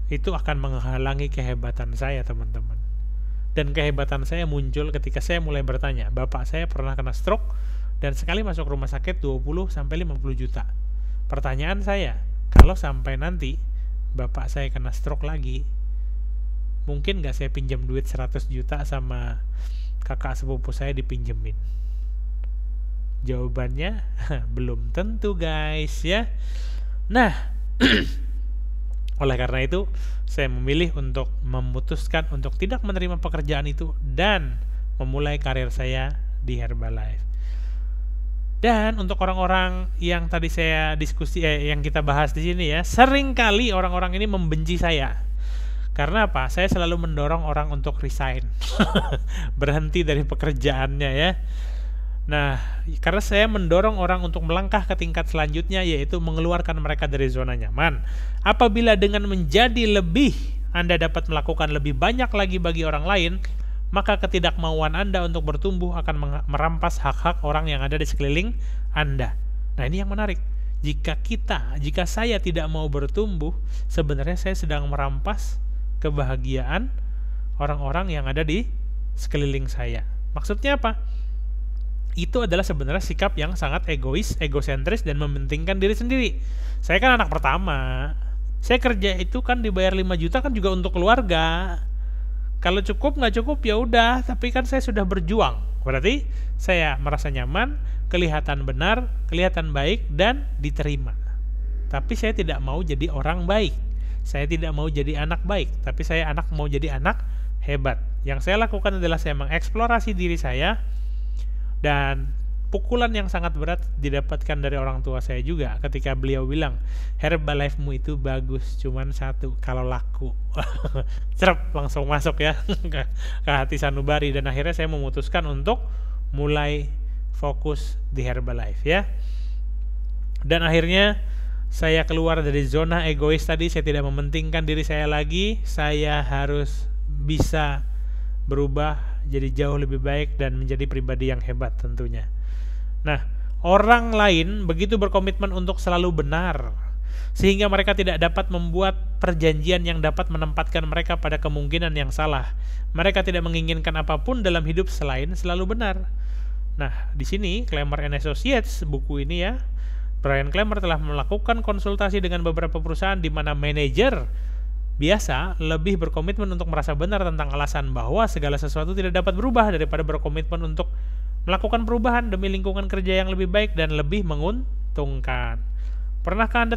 itu akan menghalangi kehebatan saya, teman-teman. Dan kehebatan saya muncul ketika saya mulai bertanya. Bapak saya pernah kena stroke dan sekali masuk rumah sakit 20-50 juta. Pertanyaan saya, kalau sampai nanti bapak saya kena stroke lagi, mungkin gak saya pinjam duit 100 juta sama kakak sepupu saya dipinjemin? Jawabannya belum tentu guys ya. Nah oleh karena itu saya memilih untuk memutuskan untuk tidak menerima pekerjaan itu dan memulai karir saya di Herbalife. Dan untuk orang-orang yang tadi saya yang kita bahas di sini ya, seringkali orang-orang ini membenci saya. Karena apa? Saya selalu mendorong orang untuk resign, berhenti dari pekerjaannya ya. Nah, karena saya mendorong orang untuk melangkah ke tingkat selanjutnya, yaitu mengeluarkan mereka dari zona nyaman. Apabila dengan menjadi lebih, Anda dapat melakukan lebih banyak lagi bagi orang lain, maka ketidakmauan Anda untuk bertumbuh akan merampas hak-hak orang yang ada di sekeliling Anda. Nah, ini yang menarik. Jika saya tidak mau bertumbuh, sebenarnya saya sedang merampas kebahagiaan orang-orang yang ada di sekeliling saya. Maksudnya apa? Itu adalah sebenarnya sikap yang sangat egois, egosentris, dan mementingkan diri sendiri. Saya kan anak pertama. Saya kerja itu kan dibayar 5 juta kan juga untuk keluarga. Kalau cukup nggak cukup ya udah, tapi kan saya sudah berjuang. Berarti saya merasa nyaman, kelihatan benar, kelihatan baik, dan diterima. Tapi saya tidak mau jadi orang baik. Saya tidak mau jadi anak baik, tapi saya mau jadi anak hebat. Yang saya lakukan adalah saya mengeksplorasi diri saya, dan pukulan yang sangat berat didapatkan dari orang tua saya juga ketika beliau bilang, Herbalife-mu itu bagus, cuman 1 kalau laku. Cerep, langsung masuk ya ke hati sanubari, dan akhirnya saya memutuskan untuk mulai fokus di Herbalife ya. Dan akhirnya saya keluar dari zona egois tadi. Saya tidak mementingkan diri saya lagi. Saya harus bisa berubah jadi jauh lebih baik dan menjadi pribadi yang hebat tentunya. Nah, orang lain begitu berkomitmen untuk selalu benar, sehingga mereka tidak dapat membuat perjanjian yang dapat menempatkan mereka pada kemungkinan yang salah. Mereka tidak menginginkan apapun dalam hidup selain selalu benar. Nah, di sini Klemer & Associates, buku ini ya, Brian Klemer telah melakukan konsultasi dengan beberapa perusahaan di mana manajer biasa lebih berkomitmen untuk merasa benar tentang alasan bahwa segala sesuatu tidak dapat berubah daripada berkomitmen untuk melakukan perubahan demi lingkungan kerja yang lebih baik dan lebih menguntungkan. Pernahkah Anda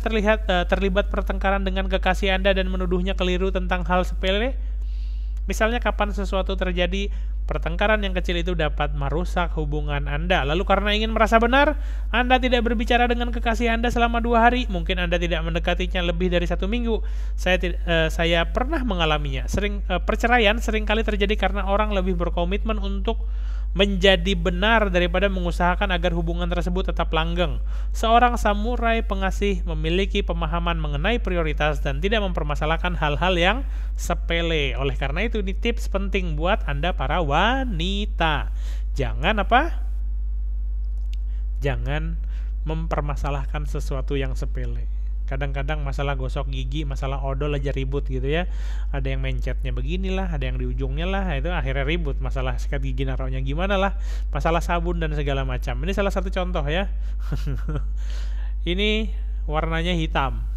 terlibat pertengkaran dengan kekasih Anda dan menuduhnya keliru tentang hal sepele? Misalnya kapan sesuatu terjadi, pertengkaran yang kecil itu dapat merusak hubungan Anda. Lalu karena ingin merasa benar, Anda tidak berbicara dengan kekasih Anda selama 2 hari. Mungkin Anda tidak mendekatinya lebih dari 1 minggu. Saya pernah mengalaminya. Perceraian seringkali terjadi karena orang lebih berkomitmen untuk menjadi benar daripada mengusahakan agar hubungan tersebut tetap langgeng. Seorang samurai pengasih memiliki pemahaman mengenai prioritas dan tidak mempermasalahkan hal-hal yang sepele. Oleh karena itu, ini tips penting buat Anda para wanita. Jangan mempermasalahkan sesuatu yang sepele. Kadang-kadang masalah gosok gigi, masalah odol aja ribut gitu ya. Ada yang mencetnya beginilah, ada yang di ujungnya lah, itu akhirnya ribut. Masalah sikat gigi naruhnya gimana lah, masalah sabun dan segala macam. Ini salah satu contoh ya. Ini warnanya hitam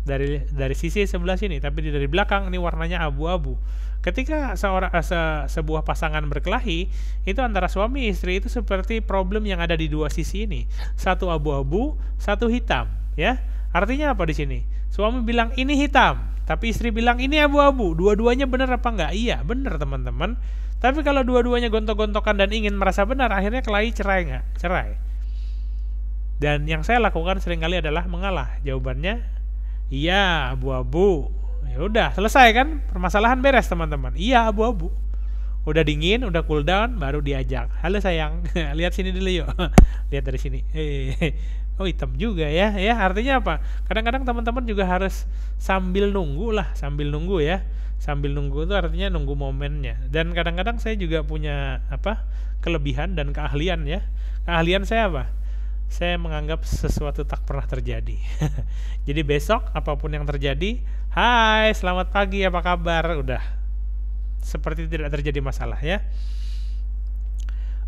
dari sisi sebelah sini, tapi dari belakang ini warnanya abu-abu. Ketika sebuah pasangan berkelahi, itu antara suami istri itu seperti problem yang ada di 2 sisi ini. Satu abu-abu, satu hitam, ya. Artinya apa di sini? Suami bilang ini hitam, tapi istri bilang ini abu-abu. Dua-duanya benar apa enggak? Iya, benar teman-teman. Tapi kalau dua-duanya gontok-gontokan dan ingin merasa benar, akhirnya kelahi cerai nggak? Cerai. Dan yang saya lakukan seringkali adalah mengalah. Jawabannya, iya abu-abu. Ya udah, selesai kan? Permasalahan beres teman-teman. Iya abu-abu. Udah dingin, udah cool down, baru diajak. Halo sayang, lihat sini dulu yuk. Lihat dari sini. Oh hitam juga ya. Ya artinya apa? Kadang-kadang teman-teman juga harus sambil nunggu ya. Sambil nunggu itu artinya nunggu momennya. Dan kadang-kadang saya juga punya kelebihan dan keahlian ya. Keahlian saya apa? Saya menganggap sesuatu tak pernah terjadi. Jadi besok apapun yang terjadi, hai selamat pagi apa kabar, udah seperti tidak terjadi masalah ya.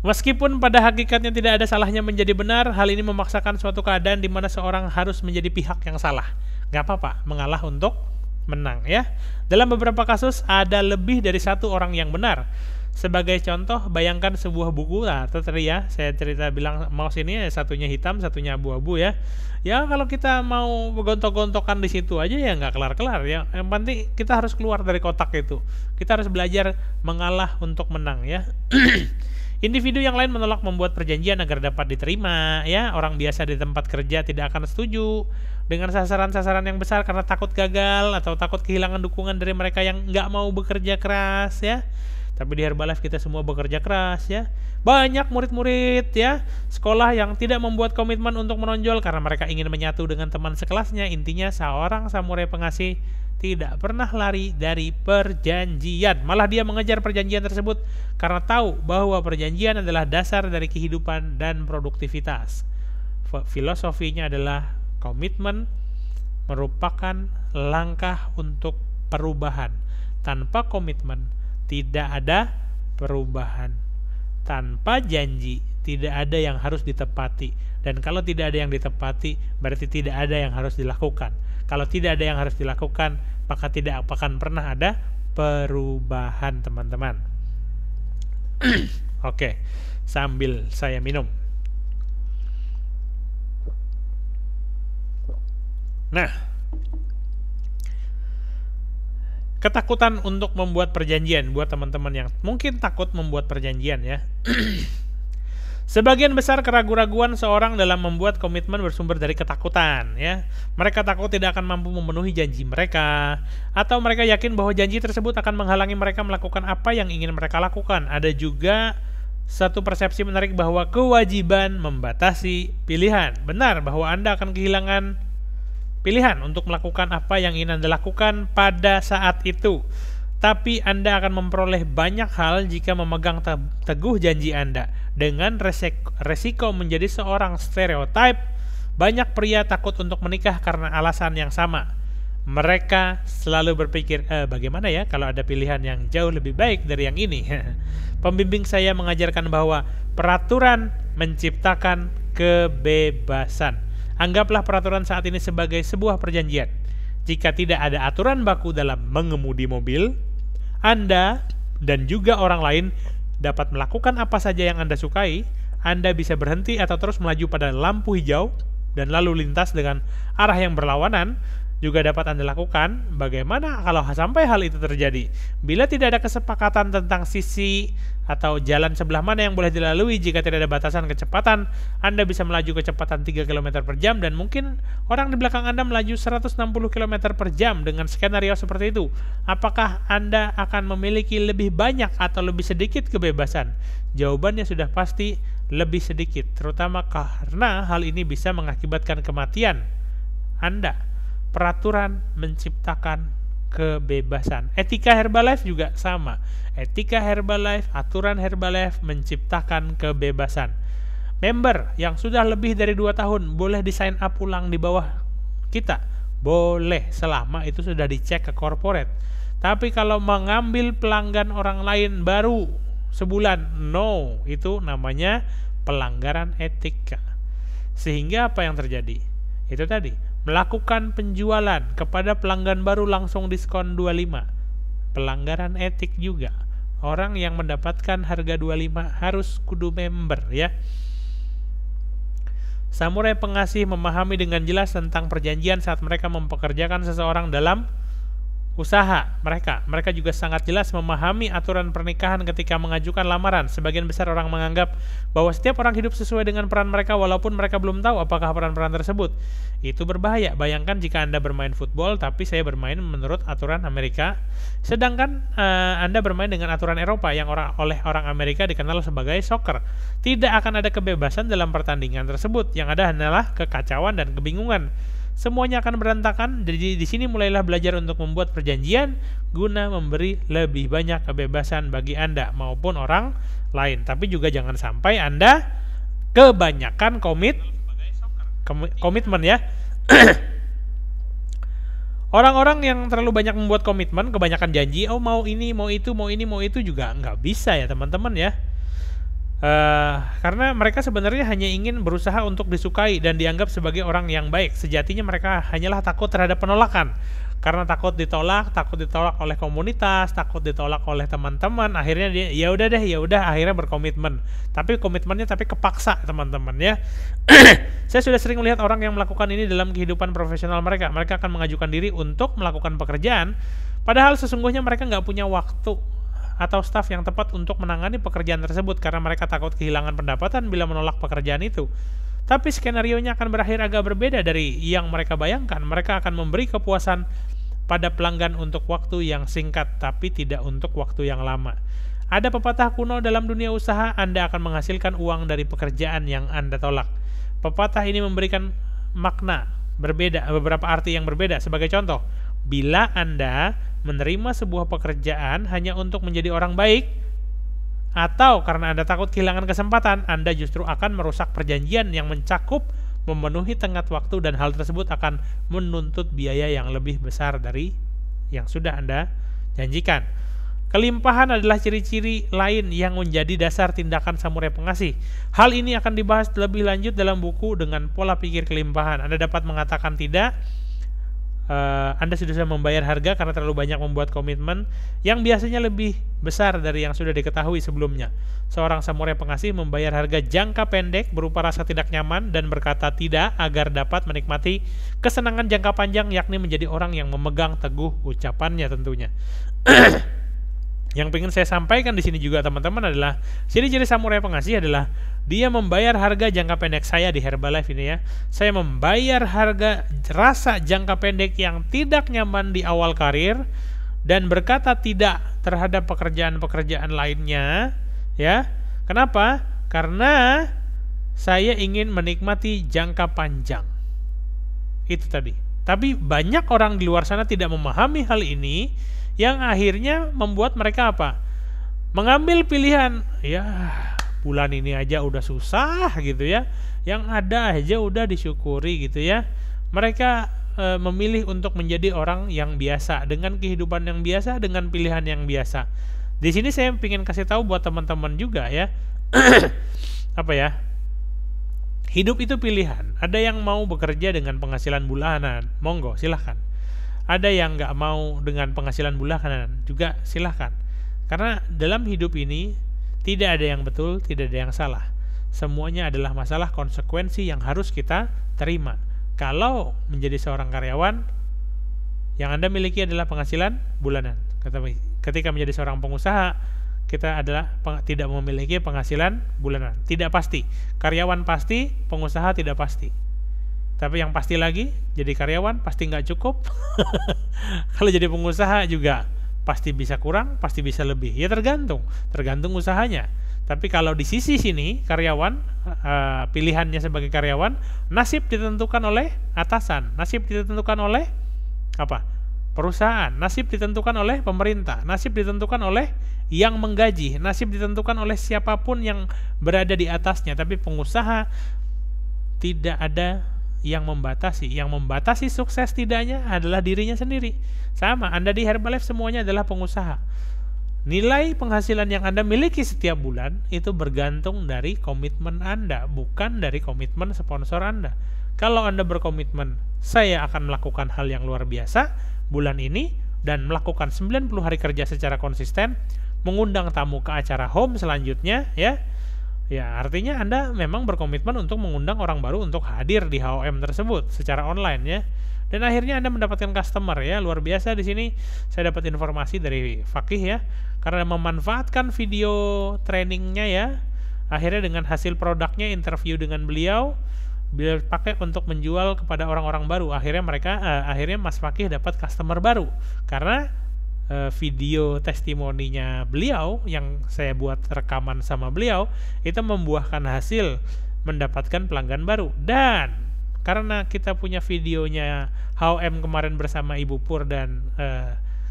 Meskipun pada hakikatnya tidak ada salahnya menjadi benar, hal ini memaksakan suatu keadaan di mana seorang harus menjadi pihak yang salah. Gak apa-apa, mengalah untuk menang ya. Dalam beberapa kasus ada lebih dari satu orang yang benar. Sebagai contoh, bayangkan sebuah buku. Nah, itu tadi ya, saya cerita bilang mouse ini satunya hitam, satunya abu-abu ya. Ya kalau kita mau gontok-gontokan di situ aja ya nggak kelar-kelar ya. Yang penting kita harus keluar dari kotak itu. Kita harus belajar mengalah untuk menang ya. Individu yang lain menolak membuat perjanjian agar dapat diterima ya. Orang biasa di tempat kerja tidak akan setuju dengan sasaran-sasaran yang besar karena takut gagal atau takut kehilangan dukungan dari mereka yang nggak mau bekerja keras ya. Tapi di Herbalife kita semua bekerja keras ya. Banyak murid-murid ya sekolah yang tidak membuat komitmen untuk menonjol karena mereka ingin menyatu dengan teman sekelasnya. Intinya seorang samurai pengasih tidak pernah lari dari perjanjian. Malah dia mengejar perjanjian tersebut karena tahu bahwa perjanjian adalah dasar dari kehidupan dan produktivitas. Filosofinya adalah komitmen merupakan langkah untuk perubahan. Tanpa komitmen tidak ada perubahan. Tanpa janji tidak ada yang harus ditepati. Dan kalau tidak ada yang ditepati, berarti tidak ada yang harus dilakukan. Kalau tidak ada yang harus dilakukan, maka tidak akan pernah ada perubahan, teman-teman. Oke, sambil saya minum. Nah, ketakutan untuk membuat perjanjian buat teman-teman yang mungkin takut membuat perjanjian ya. Sebagian besar keraguan-raguan seorang dalam membuat komitmen bersumber dari ketakutan ya. Mereka takut tidak akan mampu memenuhi janji mereka, atau mereka yakin bahwa janji tersebut akan menghalangi mereka melakukan apa yang ingin mereka lakukan. Ada juga satu persepsi menarik bahwa kewajiban membatasi pilihan. Benar bahwa Anda akan kehilangan pilihan untuk melakukan apa yang ingin Anda lakukan pada saat itu. Tapi Anda akan memperoleh banyak hal jika memegang teguh janji Anda. Dengan resiko menjadi seorang stereotip, banyak pria takut untuk menikah karena alasan yang sama. Mereka selalu berpikir, bagaimana ya kalau ada pilihan yang jauh lebih baik dari yang ini? Pembimbing saya mengajarkan bahwa peraturan menciptakan kebebasan. Anggaplah peraturan saat ini sebagai sebuah perjanjian. Jika tidak ada aturan baku dalam mengemudi mobil, Anda dan juga orang lain dapat melakukan apa saja yang Anda sukai. Anda bisa berhenti atau terus melaju pada lampu hijau, dan lalu lintas dengan arah yang berlawanan juga dapat Anda lakukan. Bagaimana kalau sampai hal itu terjadi? Bila tidak ada kesepakatan tentang sisi atau jalan sebelah mana yang boleh dilalui jika tidak ada batasan kecepatan, Anda bisa melaju kecepatan 3 km per jam dan mungkin orang di belakang Anda melaju 160 km per jam dengan skenario seperti itu. Apakah Anda akan memiliki lebih banyak atau lebih sedikit kebebasan? Jawabannya sudah pasti lebih sedikit, terutama karena hal ini bisa mengakibatkan kematian Anda. Peraturan menciptakan kebebasan. Etika Herbalife juga sama. Etika Herbalife, aturan Herbalife menciptakan kebebasan. Member yang sudah lebih dari 2 tahun boleh di-sign up ulang di bawah kita. Boleh, selama itu sudah dicek ke corporate. Tapi kalau mengambil pelanggan orang lain baru sebulan, no, itu namanya pelanggaran etika. Sehingga apa yang terjadi? Itu tadi, melakukan penjualan kepada pelanggan baru langsung diskon 25. Pelanggaran etik juga. Orang yang mendapatkan harga 25 harus kudu member ya. Samurai pengasih memahami dengan jelas tentang perjanjian saat mereka mempekerjakan seseorang dalam usaha mereka. Mereka juga sangat jelas memahami aturan pernikahan ketika mengajukan lamaran. Sebagian besar orang menganggap bahwa setiap orang hidup sesuai dengan peran mereka walaupun mereka belum tahu apakah peran-peran tersebut. Itu berbahaya. Bayangkan jika Anda bermain football tapi saya bermain menurut aturan Amerika, sedangkan Anda bermain dengan aturan Eropa yang oleh orang Amerika dikenal sebagai soccer. Tidak akan ada kebebasan dalam pertandingan tersebut. Yang ada hanyalah kekacauan dan kebingungan. Semuanya akan berantakan. Jadi di sini mulailah belajar untuk membuat perjanjian guna memberi lebih banyak kebebasan bagi Anda maupun orang lain. Tapi juga jangan sampai Anda kebanyakan komitmen ya. Orang-orang yang terlalu banyak membuat komitmen, kebanyakan janji, oh mau ini, mau itu, mau ini, mau itu juga nggak bisa ya teman-teman ya. Karena mereka sebenarnya hanya ingin berusaha untuk disukai dan dianggap sebagai orang yang baik. Sejatinya mereka hanyalah takut terhadap penolakan. Karena takut ditolak oleh komunitas, takut ditolak oleh teman-teman. Akhirnya dia ya udah akhirnya berkomitmen. Tapi komitmennya kepaksa teman-teman ya. Saya sudah sering melihat orang yang melakukan ini dalam kehidupan profesional mereka. Mereka akan mengajukan diri untuk melakukan pekerjaan, padahal sesungguhnya mereka nggak punya waktu atau staf yang tepat untuk menangani pekerjaan tersebut karena mereka takut kehilangan pendapatan bila menolak pekerjaan itu. Tapi skenarionya akan berakhir agak berbeda dari yang mereka bayangkan. Mereka akan memberi kepuasan pada pelanggan untuk waktu yang singkat, tapi tidak untuk waktu yang lama. Ada pepatah kuno dalam dunia usaha, Anda akan menghasilkan uang dari pekerjaan yang Anda tolak. Pepatah ini memberikan makna berbeda, beberapa arti yang berbeda. Sebagai contoh, bila Anda menerima sebuah pekerjaan hanya untuk menjadi orang baik, atau karena Anda takut kehilangan kesempatan, Anda justru akan merusak perjanjian yang mencakup memenuhi tenggat waktu dan hal tersebut akan menuntut biaya yang lebih besar dari yang sudah Anda janjikan. Kelimpahan adalah ciri-ciri lain yang menjadi dasar tindakan samurai pengasih. Hal ini akan dibahas lebih lanjut dalam buku dengan pola pikir kelimpahan. Anda dapat mengatakan tidak. Anda sudah membayar harga karena terlalu banyak membuat komitmen yang biasanya lebih besar dari yang sudah diketahui sebelumnya. Seorang samurai pengasih membayar harga jangka pendek berupa rasa tidak nyaman dan berkata tidak agar dapat menikmati kesenangan jangka panjang, yakni menjadi orang yang memegang teguh ucapannya tentunya. Yang ingin saya sampaikan di sini juga teman-teman adalah ciri-ciri samurai pengasih adalah dia membayar harga jangka pendek. Saya di Herbalife ini ya, saya membayar harga rasa jangka pendek yang tidak nyaman di awal karir dan berkata tidak terhadap pekerjaan-pekerjaan lainnya ya. Kenapa? Karena saya ingin menikmati jangka panjang. Itu tadi. Tapi banyak orang di luar sana tidak memahami hal ini, yang akhirnya membuat mereka apa? Mengambil pilihan, ya bulan ini aja udah susah gitu ya, yang ada aja udah disyukuri gitu ya. Mereka memilih untuk menjadi orang yang biasa, dengan kehidupan yang biasa, dengan pilihan yang biasa. Di sini saya ingin kasih tahu buat teman-teman juga ya, apa ya? Hidup itu pilihan. Ada yang mau bekerja dengan penghasilan bulanan, monggo silahkan. Ada yang nggak mau dengan penghasilan bulanan, juga silahkan. Karena dalam hidup ini tidak ada yang betul, tidak ada yang salah. semuanya adalah masalah konsekuensi yang harus kita terima. Kalau menjadi seorang karyawan, yang Anda miliki adalah penghasilan bulanan. Ketika menjadi seorang pengusaha, kita tidak memiliki penghasilan bulanan. Tidak pasti. Karyawan pasti, pengusaha tidak pasti. Tapi yang pasti lagi, jadi karyawan pasti nggak cukup. Kalau jadi pengusaha juga pasti bisa kurang, pasti bisa lebih. Ya tergantung usahanya. Tapi kalau di sisi sini karyawan, pilihannya sebagai karyawan, nasib ditentukan oleh atasan, nasib ditentukan oleh perusahaan, nasib ditentukan oleh pemerintah, nasib ditentukan oleh yang menggaji, nasib ditentukan oleh siapapun yang berada di atasnya. Tapi pengusaha tidak ada yang membatasi. Yang membatasi sukses tidaknya adalah dirinya sendiri. Sama, Anda di Herbalife semuanya adalah pengusaha. Nilai penghasilan yang Anda miliki setiap bulan itu bergantung dari komitmen Anda, bukan dari komitmen sponsor Anda. Kalau Anda berkomitmen, saya akan melakukan hal yang luar biasa bulan ini dan melakukan 90 hari kerja secara konsisten, mengundang tamu ke acara home selanjutnya, ya artinya Anda memang berkomitmen untuk mengundang orang baru untuk hadir di HOM tersebut secara online, ya. Dan akhirnya Anda mendapatkan customer, ya. Luar biasa. Di sini saya dapat informasi dari Fakih, ya, karena memanfaatkan video trainingnya, ya, akhirnya dengan hasil produknya, interview dengan beliau pakai untuk menjual kepada orang-orang baru. Akhirnya Mas Fakih dapat customer baru karena video testimoninya beliau yang saya buat rekaman sama beliau itu membuahkan hasil mendapatkan pelanggan baru. Dan karena kita punya videonya HOM kemarin bersama Ibu Pur dan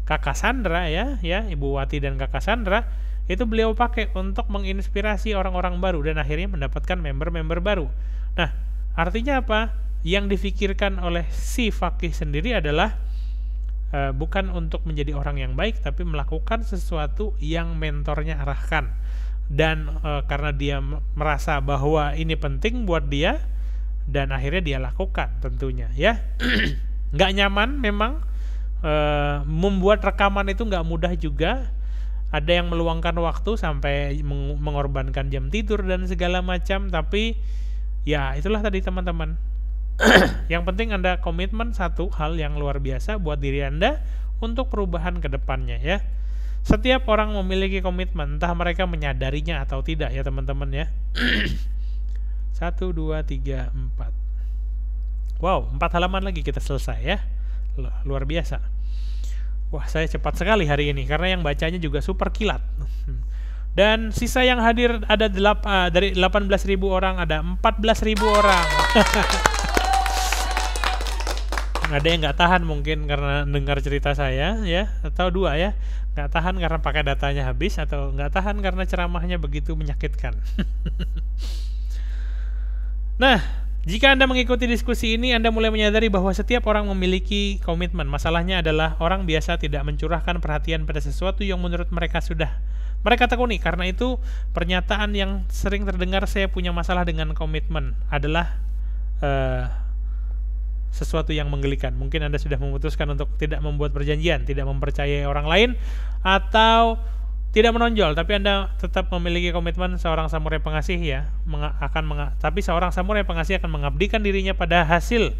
Kakak Sandra, ya Ibu Wati dan Kakak Sandra, itu beliau pakai untuk menginspirasi orang-orang baru dan akhirnya mendapatkan member-member baru. Nah, artinya apa? Yang difikirkan oleh si Fakih sendiri adalah bukan untuk menjadi orang yang baik, tapi melakukan sesuatu yang mentornya arahkan. Dan karena dia merasa bahwa ini penting buat dia, dan akhirnya dia lakukan tentunya, ya. Nggak nyaman memang, membuat rekaman itu nggak mudah juga. Ada yang meluangkan waktu sampai mengorbankan jam tidur dan segala macam, tapi ya itulah tadi teman-teman. Yang penting Anda komitmen satu hal yang luar biasa buat diri Anda untuk perubahan ke depannya, ya. Setiap orang memiliki komitmen, entah mereka menyadarinya atau tidak, ya teman-teman, ya. 1, 2, 3, 4. Wow, 4 halaman lagi kita selesai, ya. Luar biasa. Wah, saya cepat sekali hari ini karena yang bacanya juga super kilat. Dan sisa yang hadir ada dari 18.000 orang ada 14.000 orang. Ada yang nggak tahan mungkin karena dengar cerita saya, ya, atau dua, ya, nggak tahan karena pakai datanya habis, atau nggak tahan karena ceramahnya begitu menyakitkan. Nah, jika Anda mengikuti diskusi ini, Anda mulai menyadari bahwa setiap orang memiliki komitmen. Masalahnya adalah orang biasa tidak mencurahkan perhatian pada sesuatu yang menurut mereka sudah mereka tekuni. Karena itu, pernyataan yang sering terdengar, saya punya masalah dengan komitmen, adalah sesuatu yang menggelikan. Mungkin Anda sudah memutuskan untuk tidak membuat perjanjian, tidak mempercayai orang lain, atau tidak menonjol, tapi Anda tetap memiliki komitmen. Seorang samurai pengasih, ya, tapi seorang samurai pengasih akan mengabdikan dirinya pada hasil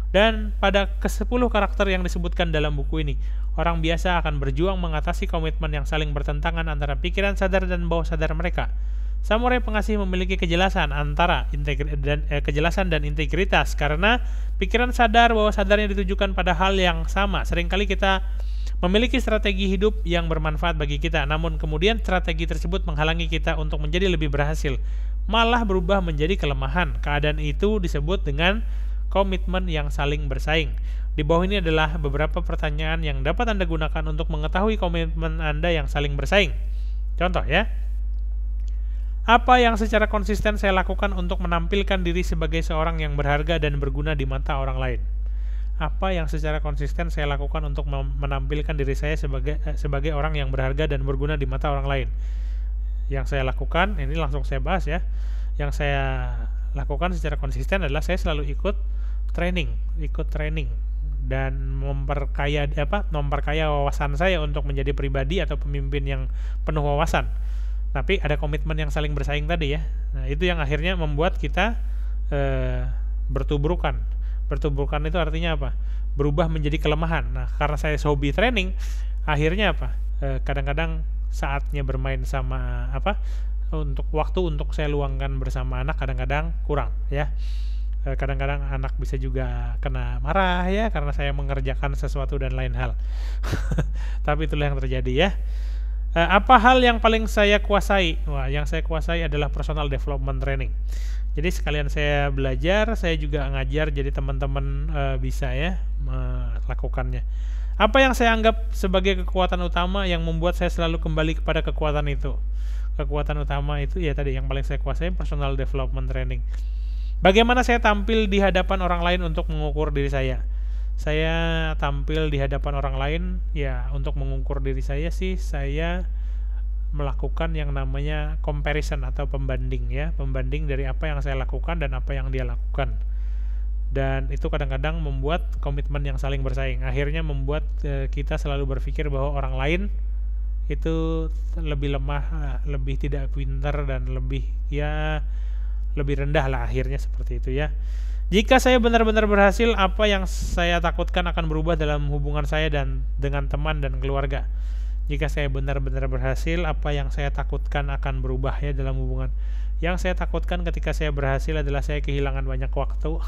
dan pada ke-10 karakter yang disebutkan dalam buku ini. Orang biasa akan berjuang mengatasi komitmen yang saling bertentangan antara pikiran sadar dan bawah sadar mereka. Samurai pengasih memiliki kejelasan kejelasan dan integritas karena pikiran sadar bawah sadarnya ditujukan pada hal yang sama. Seringkali kita memiliki strategi hidup yang bermanfaat bagi kita, namun kemudian strategi tersebut menghalangi kita untuk menjadi lebih berhasil, malah berubah menjadi kelemahan. Keadaan itu disebut dengan komitmen yang saling bersaing. Di bawah ini adalah beberapa pertanyaan yang dapat Anda gunakan untuk mengetahui komitmen Anda yang saling bersaing. Contoh, ya. Apa yang secara konsisten saya lakukan untuk menampilkan diri sebagai seorang yang berharga dan berguna di mata orang lain? Apa yang secara konsisten saya lakukan untuk menampilkan diri saya sebagai orang yang berharga dan berguna di mata orang lain? Yang saya lakukan, ini langsung saya bahas, ya. Yang saya lakukan secara konsisten adalah saya selalu ikut training dan memperkaya wawasan saya untuk menjadi pribadi atau pemimpin yang penuh wawasan. Tapi ada komitmen yang saling bersaing tadi ya. Nah, itu yang akhirnya membuat kita bertubrukan. Bertubrukan itu artinya apa? Berubah menjadi kelemahan. Nah, karena saya hobi training, akhirnya apa? Kadang-kadang saatnya bermain sama untuk waktu untuk saya luangkan bersama anak kadang-kadang kurang ya. Kadang-kadang anak bisa juga kena marah ya karena saya mengerjakan sesuatu dan lain hal. Tapi itulah yang terjadi ya. Apa hal yang paling saya kuasai? Wah, yang saya kuasai adalah personal development training. Jadi sekalian saya belajar, saya juga ngajar, jadi teman-teman bisa ya melakukannya. Apa yang saya anggap sebagai kekuatan utama yang membuat saya selalu kembali kepada kekuatan itu? Kekuatan utama itu ya tadi yang paling saya kuasai, personal development training. Bagaimana saya tampil di hadapan orang lain untuk mengukur diri saya? Saya tampil di hadapan orang lain ya untuk mengukur diri saya sih, saya melakukan yang namanya comparison atau pembanding ya, pembanding dari apa yang saya lakukan dan apa yang dia lakukan. Dan itu kadang-kadang membuat komitmen yang saling bersaing. Akhirnya membuat kita selalu berpikir bahwa orang lain itu lebih lemah, lebih tidak pintar dan lebih rendah lah, akhirnya seperti itu ya. Jika saya benar-benar berhasil, apa yang saya takutkan akan berubah dalam hubungan saya dan dengan teman dan keluarga. Jika saya benar-benar berhasil, apa yang saya takutkan akan berubah ya dalam hubungan. Yang saya takutkan ketika saya berhasil adalah saya kehilangan banyak waktu.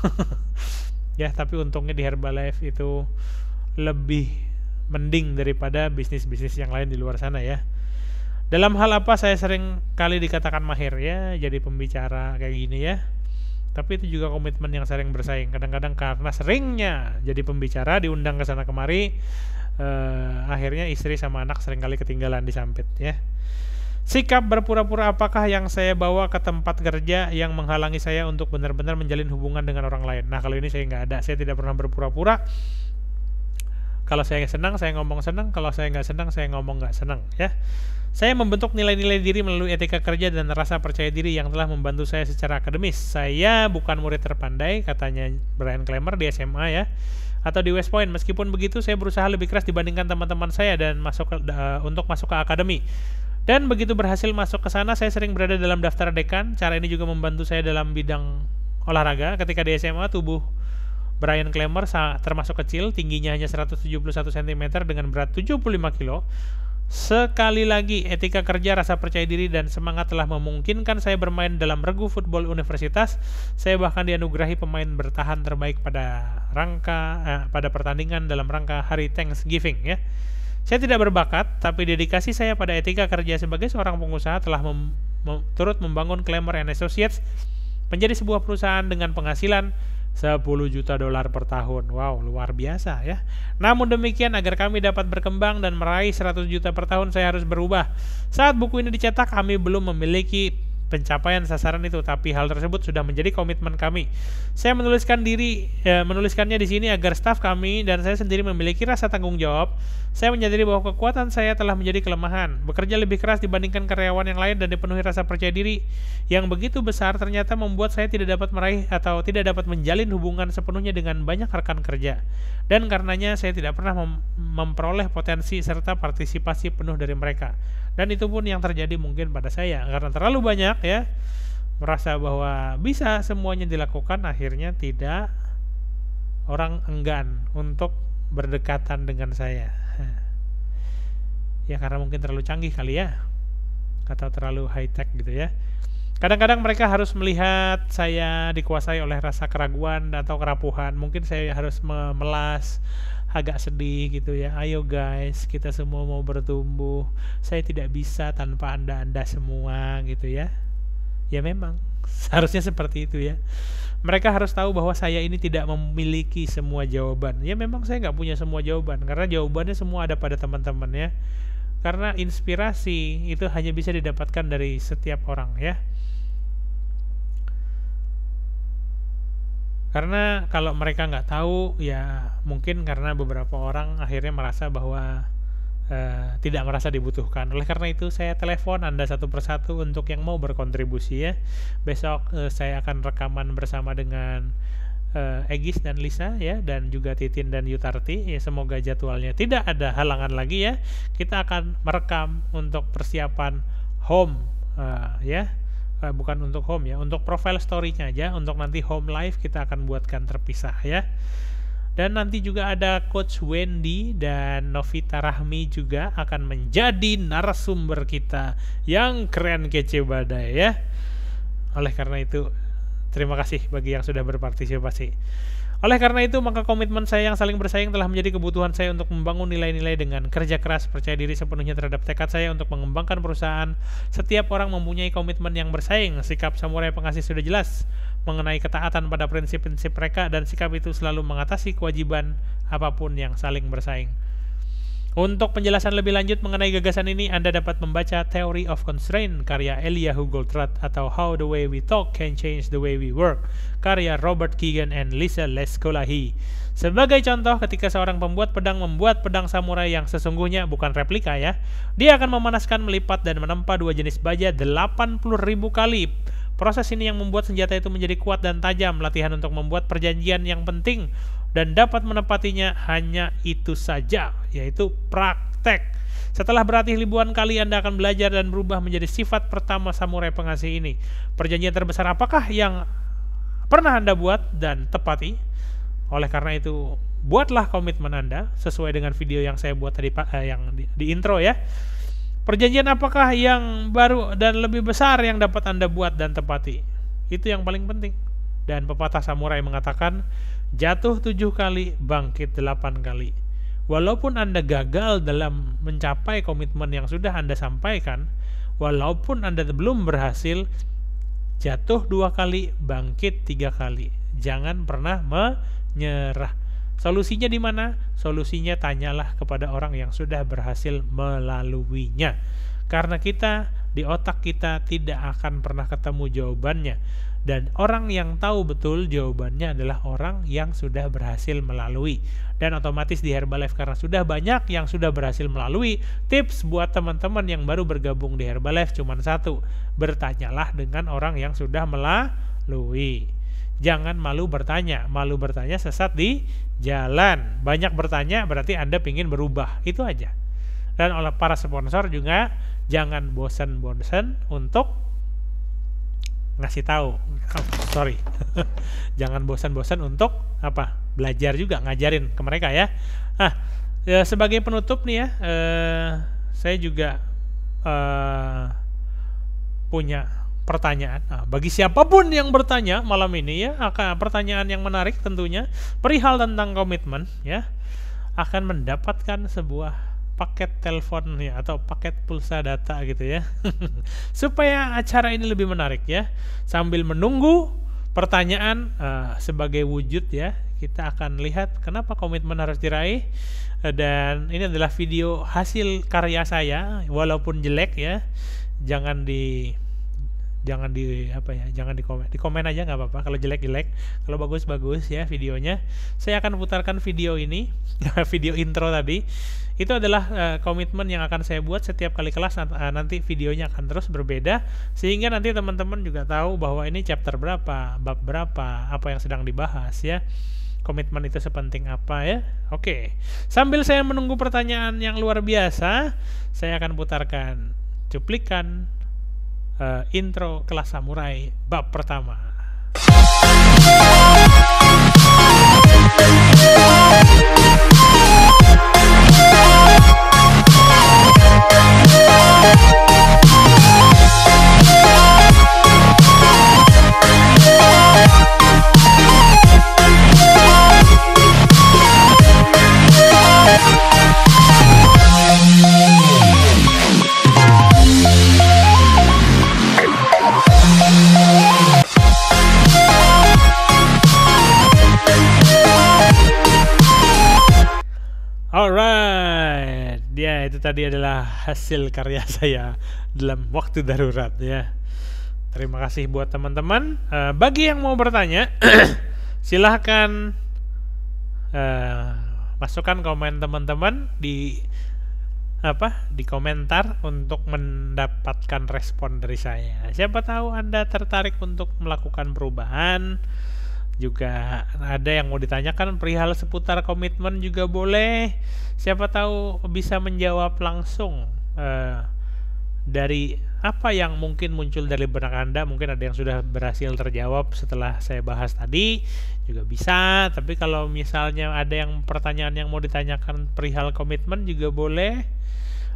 Ya, tapi untungnya di Herbalife itu lebih mending daripada bisnis-bisnis yang lain di luar sana ya. Dalam hal apa saya sering kali dikatakan mahir ya, jadi pembicara kayak gini ya. Tapi itu juga komitmen yang sering bersaing. Kadang-kadang karena seringnya jadi pembicara, diundang ke sana kemari, akhirnya istri sama anak seringkali ketinggalan di sampit ya. Sikap berpura-pura apakah yang saya bawa ke tempat kerja yang menghalangi saya untuk benar-benar menjalin hubungan dengan orang lain? Nah, kalau ini saya nggak ada. Saya tidak pernah berpura-pura. Kalau saya senang, saya ngomong senang. Kalau saya nggak senang, saya ngomong nggak senang ya. Saya membentuk nilai-nilai diri melalui etika kerja dan rasa percaya diri yang telah membantu saya secara akademis. Saya bukan murid terpandai, katanya Brian Clemmer di SMA ya, atau di West Point. Meskipun begitu, saya berusaha lebih keras dibandingkan teman-teman saya dan untuk masuk ke akademi. Dan begitu berhasil masuk ke sana, saya sering berada dalam daftar dekan. Cara ini juga membantu saya dalam bidang olahraga. Ketika di SMA, tubuh Brian Clemmer termasuk kecil, tingginya hanya 171 cm dengan berat 75 kg. Sekali lagi, etika kerja, rasa percaya diri, dan semangat telah memungkinkan saya bermain dalam regu football universitas. Saya bahkan dianugerahi pemain bertahan terbaik pada pertandingan dalam rangka hari Thanksgiving ya. Saya tidak berbakat, tapi dedikasi saya pada etika kerja sebagai seorang pengusaha telah turut membangun Clemmer & Associates menjadi sebuah perusahaan dengan penghasilan $10 juta per tahun. Wow, luar biasa ya. Namun demikian, agar kami dapat berkembang dan meraih 100 juta per tahun, saya harus berubah. Saat buku ini dicetak, kami belum memiliki pencapaian sasaran itu, tapi hal tersebut sudah menjadi komitmen kami. Saya menuliskannya di sini agar staf kami dan saya sendiri memiliki rasa tanggung jawab. Saya menyadari bahwa kekuatan saya telah menjadi kelemahan. Bekerja lebih keras dibandingkan karyawan yang lain dan dipenuhi rasa percaya diri yang begitu besar ternyata membuat saya tidak dapat meraih atau tidak dapat menjalin hubungan sepenuhnya dengan banyak rekan kerja. Dan karenanya saya tidak pernah memperoleh potensi serta partisipasi penuh dari mereka. Dan itu pun yang terjadi mungkin pada saya, karena terlalu banyak ya merasa bahwa bisa semuanya dilakukan, akhirnya tidak, orang enggan untuk berdekatan dengan saya. Ya karena mungkin terlalu canggih kali ya, atau terlalu high tech gitu ya. Kadang-kadang mereka harus melihat saya dikuasai oleh rasa keraguan atau kerapuhan. Mungkin saya harus memelas, agak sedih gitu ya. Ayo guys, kita semua mau bertumbuh. Saya tidak bisa tanpa anda semua gitu ya. Ya memang, seharusnya seperti itu ya. Mereka harus tahu bahwa saya ini tidak memiliki semua jawaban. Ya memang saya nggak punya semua jawaban, karena jawabannya semua ada pada teman-teman ya. Karena inspirasi itu hanya bisa didapatkan dari setiap orang ya. Karena kalau mereka nggak tahu, ya mungkin karena beberapa orang akhirnya merasa bahwa tidak merasa dibutuhkan. Oleh karena itu saya telepon Anda satu persatu untuk yang mau berkontribusi ya. Besok saya akan rekaman bersama dengan Egis dan Lisa ya, dan juga Titin dan Yutarti ya. Semoga jadwalnya tidak ada halangan lagi ya. Kita akan merekam untuk persiapan home bukan untuk home ya, untuk profile story-nya aja. Untuk nanti home live kita akan buatkan terpisah ya. Dan nanti juga ada Coach Wendy dan Novita Rahmi juga akan menjadi narasumber kita yang keren kece badai ya. Oleh karena itu, terima kasih bagi yang sudah berpartisipasi. Oleh karena itu, maka komitmen saya yang saling bersaing telah menjadi kebutuhan saya untuk membangun nilai-nilai dengan kerja keras, percaya diri sepenuhnya terhadap tekad saya untuk mengembangkan perusahaan. Setiap orang mempunyai komitmen yang bersaing. Sikap samurai pengasih sudah jelas mengenai ketaatan pada prinsip-prinsip mereka, dan sikap itu selalu mengatasi kewajiban apapun yang saling bersaing. Untuk penjelasan lebih lanjut mengenai gagasan ini, Anda dapat membaca Theory of Constraint karya Eliyahu Goldratt atau How the Way We Talk Can Change the Way We Work karya Robert Keegan and Lisa Lescolahi. Sebagai contoh, ketika seorang pembuat pedang membuat pedang samurai yang sesungguhnya, bukan replika ya, dia akan memanaskan, melipat, dan menempa dua jenis baja 80.000 kali. Proses ini yang membuat senjata itu menjadi kuat dan tajam. Latihan untuk membuat perjanjian yang penting dan dapat menepatinya hanya itu saja, yaitu praktek. Setelah berlatih ribuan kali, Anda akan belajar dan berubah menjadi sifat pertama samurai pengasih ini. Perjanjian terbesar apakah yang pernah Anda buat dan tepati? Oleh karena itu, buatlah komitmen Anda sesuai dengan video yang saya buat tadi, yang di intro ya. Perjanjian apakah yang baru dan lebih besar yang dapat Anda buat dan tepati? Itu yang paling penting. Dan pepatah samurai mengatakan, jatuh 7 kali, bangkit 8 kali. Walaupun Anda gagal dalam mencapai komitmen yang sudah Anda sampaikan, walaupun Anda belum berhasil, jatuh 2 kali, bangkit 3 kali. Jangan pernah menyerah. Solusinya di mana? Solusinya tanyalah kepada orang yang sudah berhasil melaluinya. Karena di otak kita tidak akan pernah ketemu jawabannya. Dan orang yang tahu betul jawabannya adalah orang yang sudah berhasil melalui. Dan otomatis di Herbalife, karena sudah banyak yang sudah berhasil melalui, tips buat teman-teman yang baru bergabung di Herbalife cuma satu: bertanyalah dengan orang yang sudah melalui. Jangan malu bertanya. Malu bertanya sesat di jalan. Banyak bertanya berarti Anda ingin berubah. Itu aja. Dan oleh para sponsor juga, jangan bosan-bosan untuk ngasih tahu. Jangan bosan-bosan untuk belajar juga, ngajarin ke mereka ya. Sebagai penutup nih ya, saya juga punya pertanyaan. Bagi siapapun yang bertanya malam ini ya, pertanyaan yang menarik tentunya perihal tentang komitmen ya, akan mendapatkan sebuah paket telepon ya, atau paket pulsa data gitu ya. Supaya acara ini lebih menarik ya, sambil menunggu pertanyaan sebagai wujud ya, kita akan lihat kenapa komitmen harus diraih. Dan ini adalah video hasil karya saya, walaupun jelek ya, jangan di komen aja, nggak apa-apa. Kalau jelek, kalau bagus ya videonya. Saya akan putarkan video ini, video intro tadi. Itu adalah komitmen yang akan saya buat setiap kali kelas. Nanti videonya akan terus berbeda, sehingga nanti teman-teman juga tahu bahwa ini chapter berapa, bab berapa, apa yang sedang dibahas ya. Komitmen itu sepenting apa ya. Oke, sambil saya menunggu pertanyaan yang luar biasa, saya akan putarkan cuplikan intro kelas samurai bab pertama. Alright, ya itu tadi adalah hasil karya saya dalam waktu darurat ya. Terima kasih buat teman-teman. Bagi yang mau bertanya, silahkan masukkan komen teman-teman di komentar untuk mendapatkan respon dari saya. Siapa tahu Anda tertarik untuk melakukan perubahan. Juga ada yang mau ditanyakan perihal seputar komitmen juga boleh. Siapa tahu bisa menjawab langsung dari apa yang mungkin muncul dari benak Anda? Mungkin ada yang sudah berhasil terjawab setelah saya bahas tadi, juga bisa. Tapi kalau misalnya ada yang pertanyaan yang mau ditanyakan perihal komitmen juga boleh.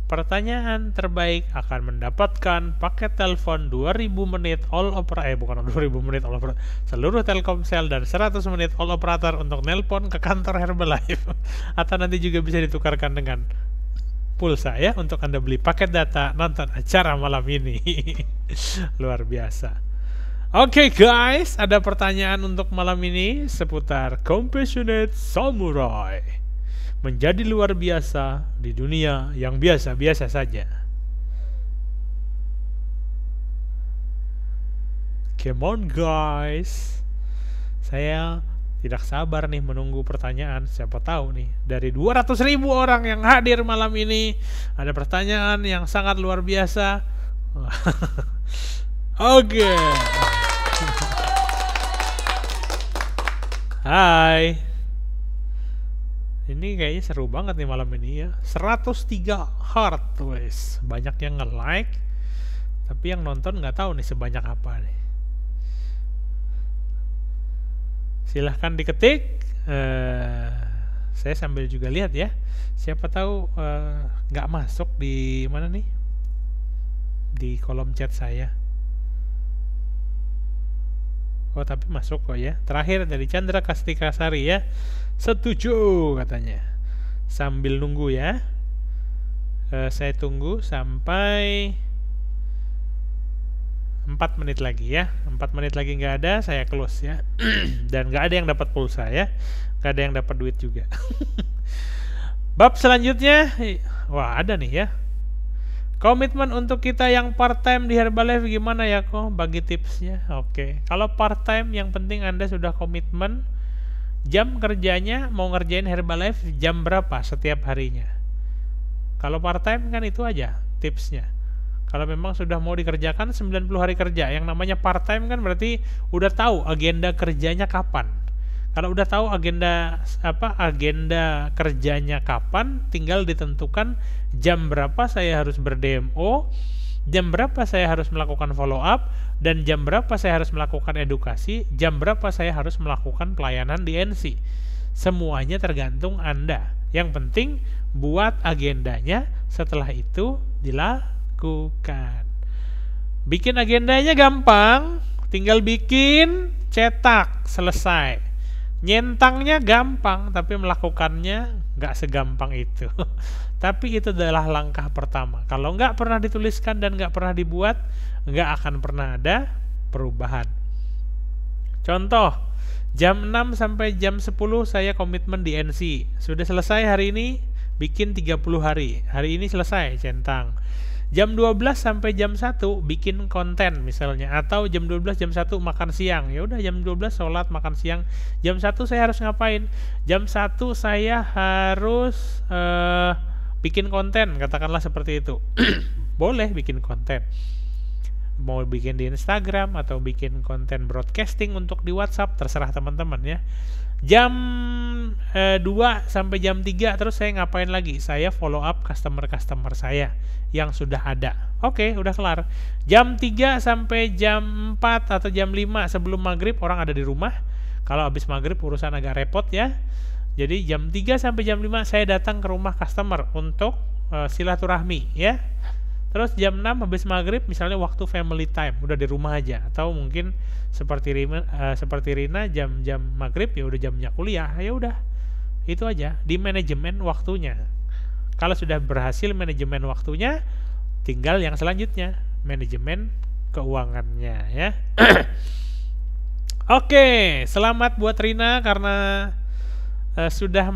Pertanyaan terbaik akan mendapatkan paket telepon 2000 menit all operator, bukan 2000 menit all operator, seluruh Telkomsel dan 100 menit all operator untuk nelpon ke kantor Herbalife. Atau nanti juga bisa ditukarkan dengan pulsa ya untuk Anda beli paket data nonton acara malam ini. Luar biasa. Oke guys, ada pertanyaan untuk malam ini seputar Compassionate Samurai. Menjadi luar biasa di dunia yang biasa-biasa saja. Come on guys. Saya tidak sabar nih menunggu pertanyaan. Siapa tahu nih dari 200.000 orang yang hadir malam ini ada pertanyaan yang sangat luar biasa. Oke. Hai. Ini kayaknya seru banget nih malam ini ya. 103 heart wes. Banyak yang nge-like, tapi yang nonton nggak tahu nih sebanyak apa nih. Silahkan diketik. Saya sambil juga lihat ya. Siapa tahu nggak masuk di mana nih? Di kolom chat saya. Oh tapi masuk kok ya. Terakhir dari Chandra Kastika Sari ya. Setuju katanya. Sambil nunggu ya. Saya tunggu sampai 4 menit lagi ya. 4 menit lagi nggak ada, saya close ya. Dan nggak ada yang dapat pulsa ya. Nggak ada yang dapat duit juga. Bab selanjutnya, wah ada nih ya. Komitmen untuk kita yang part time di Herbalife gimana ya kok? Bagi tipsnya. Oke. Kalau part time yang penting Anda sudah komitmen. Jam kerjanya mau ngerjain Herbalife jam berapa setiap harinya. Kalau part time kan itu aja tipsnya. Kalau memang sudah mau dikerjakan 90 hari kerja, yang namanya part time kan berarti udah tahu agenda kerjanya kapan. Kalau udah tahu agenda kerjanya kapan, tinggal ditentukan jam berapa saya harus ber-DMO, jam berapa saya harus melakukan follow up, dan jam berapa saya harus melakukan edukasi, jam berapa saya harus melakukan pelayanan di NC. Semuanya tergantung Anda. Yang penting buat agendanya, setelah itu dilakukan. Bikin agendanya gampang, tinggal bikin, cetak, selesai. Nyentangnya gampang, tapi melakukannya nggak segampang itu. Tapi itu adalah langkah pertama. Kalau nggak pernah dituliskan dan nggak pernah dibuat, nggak akan pernah ada perubahan. Contoh, jam 6 sampai jam 10 saya komitmen di NC. Sudah selesai hari ini, bikin 30 hari. Hari ini selesai, centang. Jam 12 sampai jam 1 bikin konten misalnya, atau jam 12 jam 1 makan siang. Ya udah jam 12 sholat makan siang. Jam 1 saya harus ngapain? Jam 1 saya harus bikin konten, katakanlah seperti itu. Boleh bikin konten. Mau bikin di Instagram atau bikin konten broadcasting untuk di WhatsApp, terserah teman-teman ya. Jam 2 sampai jam 3 terus saya ngapain lagi? Saya follow up customer-customer saya yang sudah ada. Oke, udah kelar. Jam 3 sampai jam 4 atau jam 5 sebelum maghrib orang ada di rumah. Kalau habis maghrib urusan agak repot ya. Jadi jam 3 sampai jam 5 saya datang ke rumah customer untuk silaturahmi ya. Terus jam 6 habis maghrib misalnya waktu family time, udah di rumah aja. Atau mungkin seperti Rina jam-jam maghrib ya udah jamnya kuliah, ya udah. Itu aja, di manajemen waktunya. Kalau sudah berhasil manajemen waktunya, tinggal yang selanjutnya, manajemen keuangannya ya. Oke, selamat buat Rina karena sudah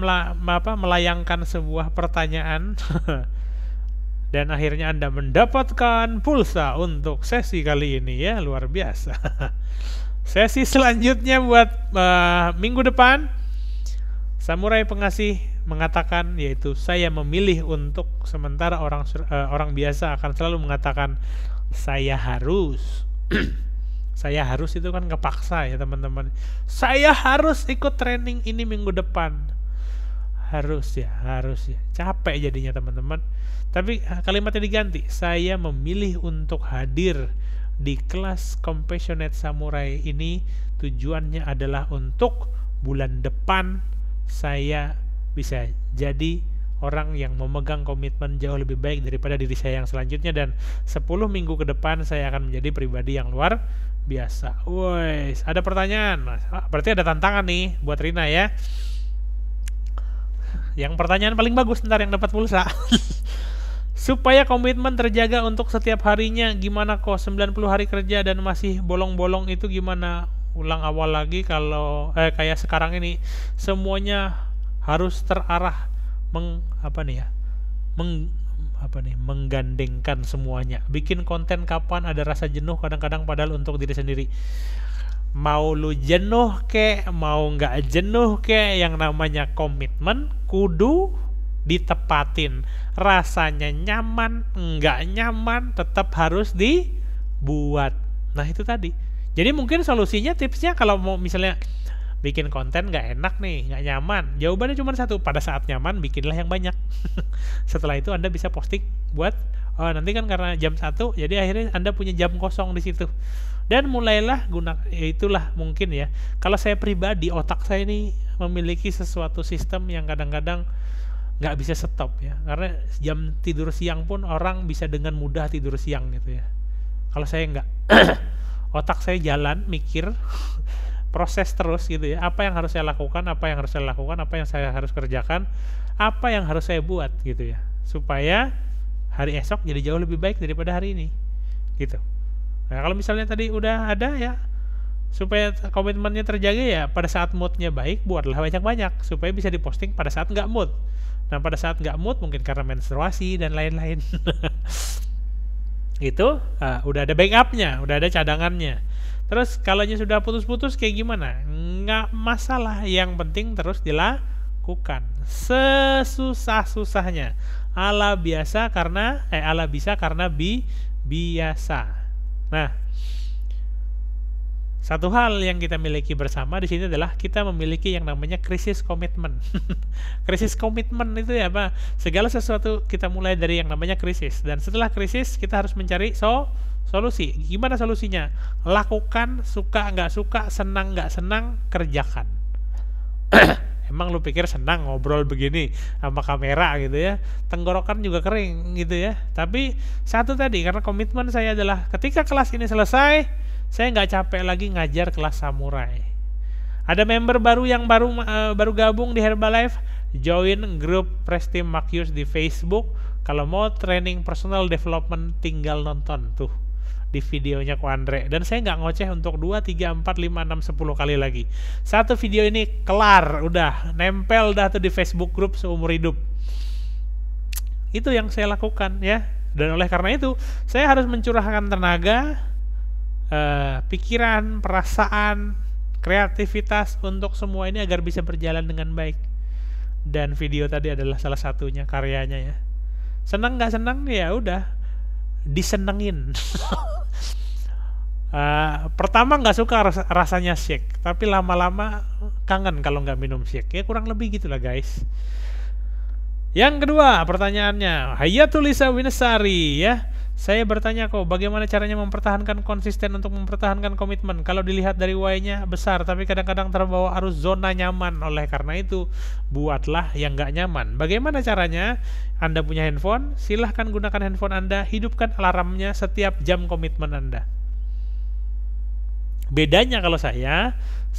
melayangkan sebuah pertanyaan. Dan akhirnya Anda mendapatkan pulsa untuk sesi kali ini ya, luar biasa. Sesi selanjutnya buat minggu depan, Samurai Pengasih mengatakan, yaitu saya memilih untuk sementara orang biasa akan selalu mengatakan saya harus. Saya harus itu kan kepaksa ya teman-teman. Saya harus ikut training ini minggu depan. Harus ya. Capek jadinya teman-teman. Tapi kalimatnya diganti. Saya memilih untuk hadir di kelas Compassionate Samurai ini tujuannya adalah untuk bulan depan saya bisa jadi orang yang memegang komitmen jauh lebih baik daripada diri saya yang selanjutnya, dan 10 minggu ke depan saya akan menjadi pribadi yang luar biasa. Woi, ada pertanyaan? Berarti ada tantangan nih buat Rina ya. Yang pertanyaan paling bagus ntar yang dapat pulsa. Supaya komitmen terjaga untuk setiap harinya, gimana kok 90 hari kerja dan masih bolong-bolong itu gimana? Ulang awal lagi kalau kayak sekarang ini semuanya harus terarah menggandengkan semuanya. Bikin konten kapan ada rasa jenuh kadang-kadang padahal untuk diri sendiri. Mau lu jenuh kek, mau nggak jenuh kek, yang namanya komitmen kudu ditepatin. Rasanya nyaman, nggak nyaman, tetap harus dibuat. Nah itu tadi. Jadi mungkin solusinya, tipsnya kalau mau misalnya bikin konten nggak enak nih, nggak nyaman, jawabannya cuma satu, pada saat nyaman bikinlah yang banyak. Setelah itu Anda bisa posting buat nanti kan karena jam 1 jadi akhirnya Anda punya jam kosong di situ, dan mulailah itulah mungkin ya, kalau saya pribadi, otak saya ini memiliki sesuatu sistem yang kadang-kadang nggak bisa stop ya, karena jam tidur siang pun orang bisa dengan mudah tidur siang gitu ya. Kalau saya nggak, otak saya jalan mikir, proses terus gitu ya, apa yang harus saya lakukan, apa yang saya harus kerjakan, apa yang harus saya buat gitu ya, supaya hari esok jadi jauh lebih baik daripada hari ini gitu. Nah kalau misalnya tadi udah ada ya, supaya komitmennya terjaga ya, pada saat moodnya baik buatlah banyak-banyak supaya bisa diposting pada saat nggak mood. Nah pada saat nggak mood mungkin karena menstruasi dan lain-lain itu udah ada backupnya, udah ada cadangannya. Terus kalau sudah putus-putus kayak gimana? Nggak masalah, yang penting terus dilakukan sesusah-susahnya. Allah bisa karena biasa. Nah, satu hal yang kita miliki bersama di sini adalah kita memiliki yang namanya krisis komitmen. Krisis komitmen itu ya apa? Segala sesuatu kita mulai dari yang namanya krisis, dan setelah krisis kita harus mencari solusi. Gimana solusinya? Lakukan, suka nggak suka, senang nggak senang, kerjakan. Emang lu pikir senang ngobrol begini sama kamera gitu ya? Tenggorokan juga kering gitu ya. Tapi satu tadi, karena komitmen saya adalah ketika kelas ini selesai, saya nggak capek lagi ngajar kelas samurai. Ada member baru yang baru gabung di Herbalife, join grup Prestim Makius di Facebook. Kalau mau training personal development tinggal nonton tuh di videonya Ko Andre, dan saya nggak ngoceh untuk 2, 3, 4, 5, 6, 10 kali lagi. Satu video ini kelar, udah nempel dah tuh di Facebook grup seumur hidup. Itu yang saya lakukan ya, dan oleh karena itu saya harus mencurahkan tenaga, pikiran, perasaan, kreativitas untuk semua ini agar bisa berjalan dengan baik. Dan video tadi adalah salah satunya karyanya ya. Senang nggak senang ya udah disenengin. Pertama nggak suka rasanya shake, tapi lama-lama kangen kalau nggak minum shake ya, kurang lebih gitulah guys. Yang kedua pertanyaannya, Hayatul Lisa Winesari ya, saya bertanya kok bagaimana caranya mempertahankan konsisten untuk mempertahankan komitmen kalau dilihat dari Y-nya besar tapi kadang-kadang terbawa arus zona nyaman. Oleh karena itu buatlah yang nggak nyaman. Bagaimana caranya? Anda punya handphone, silahkan gunakan handphone Anda, hidupkan alarmnya setiap jam komitmen Anda. Bedanya kalau saya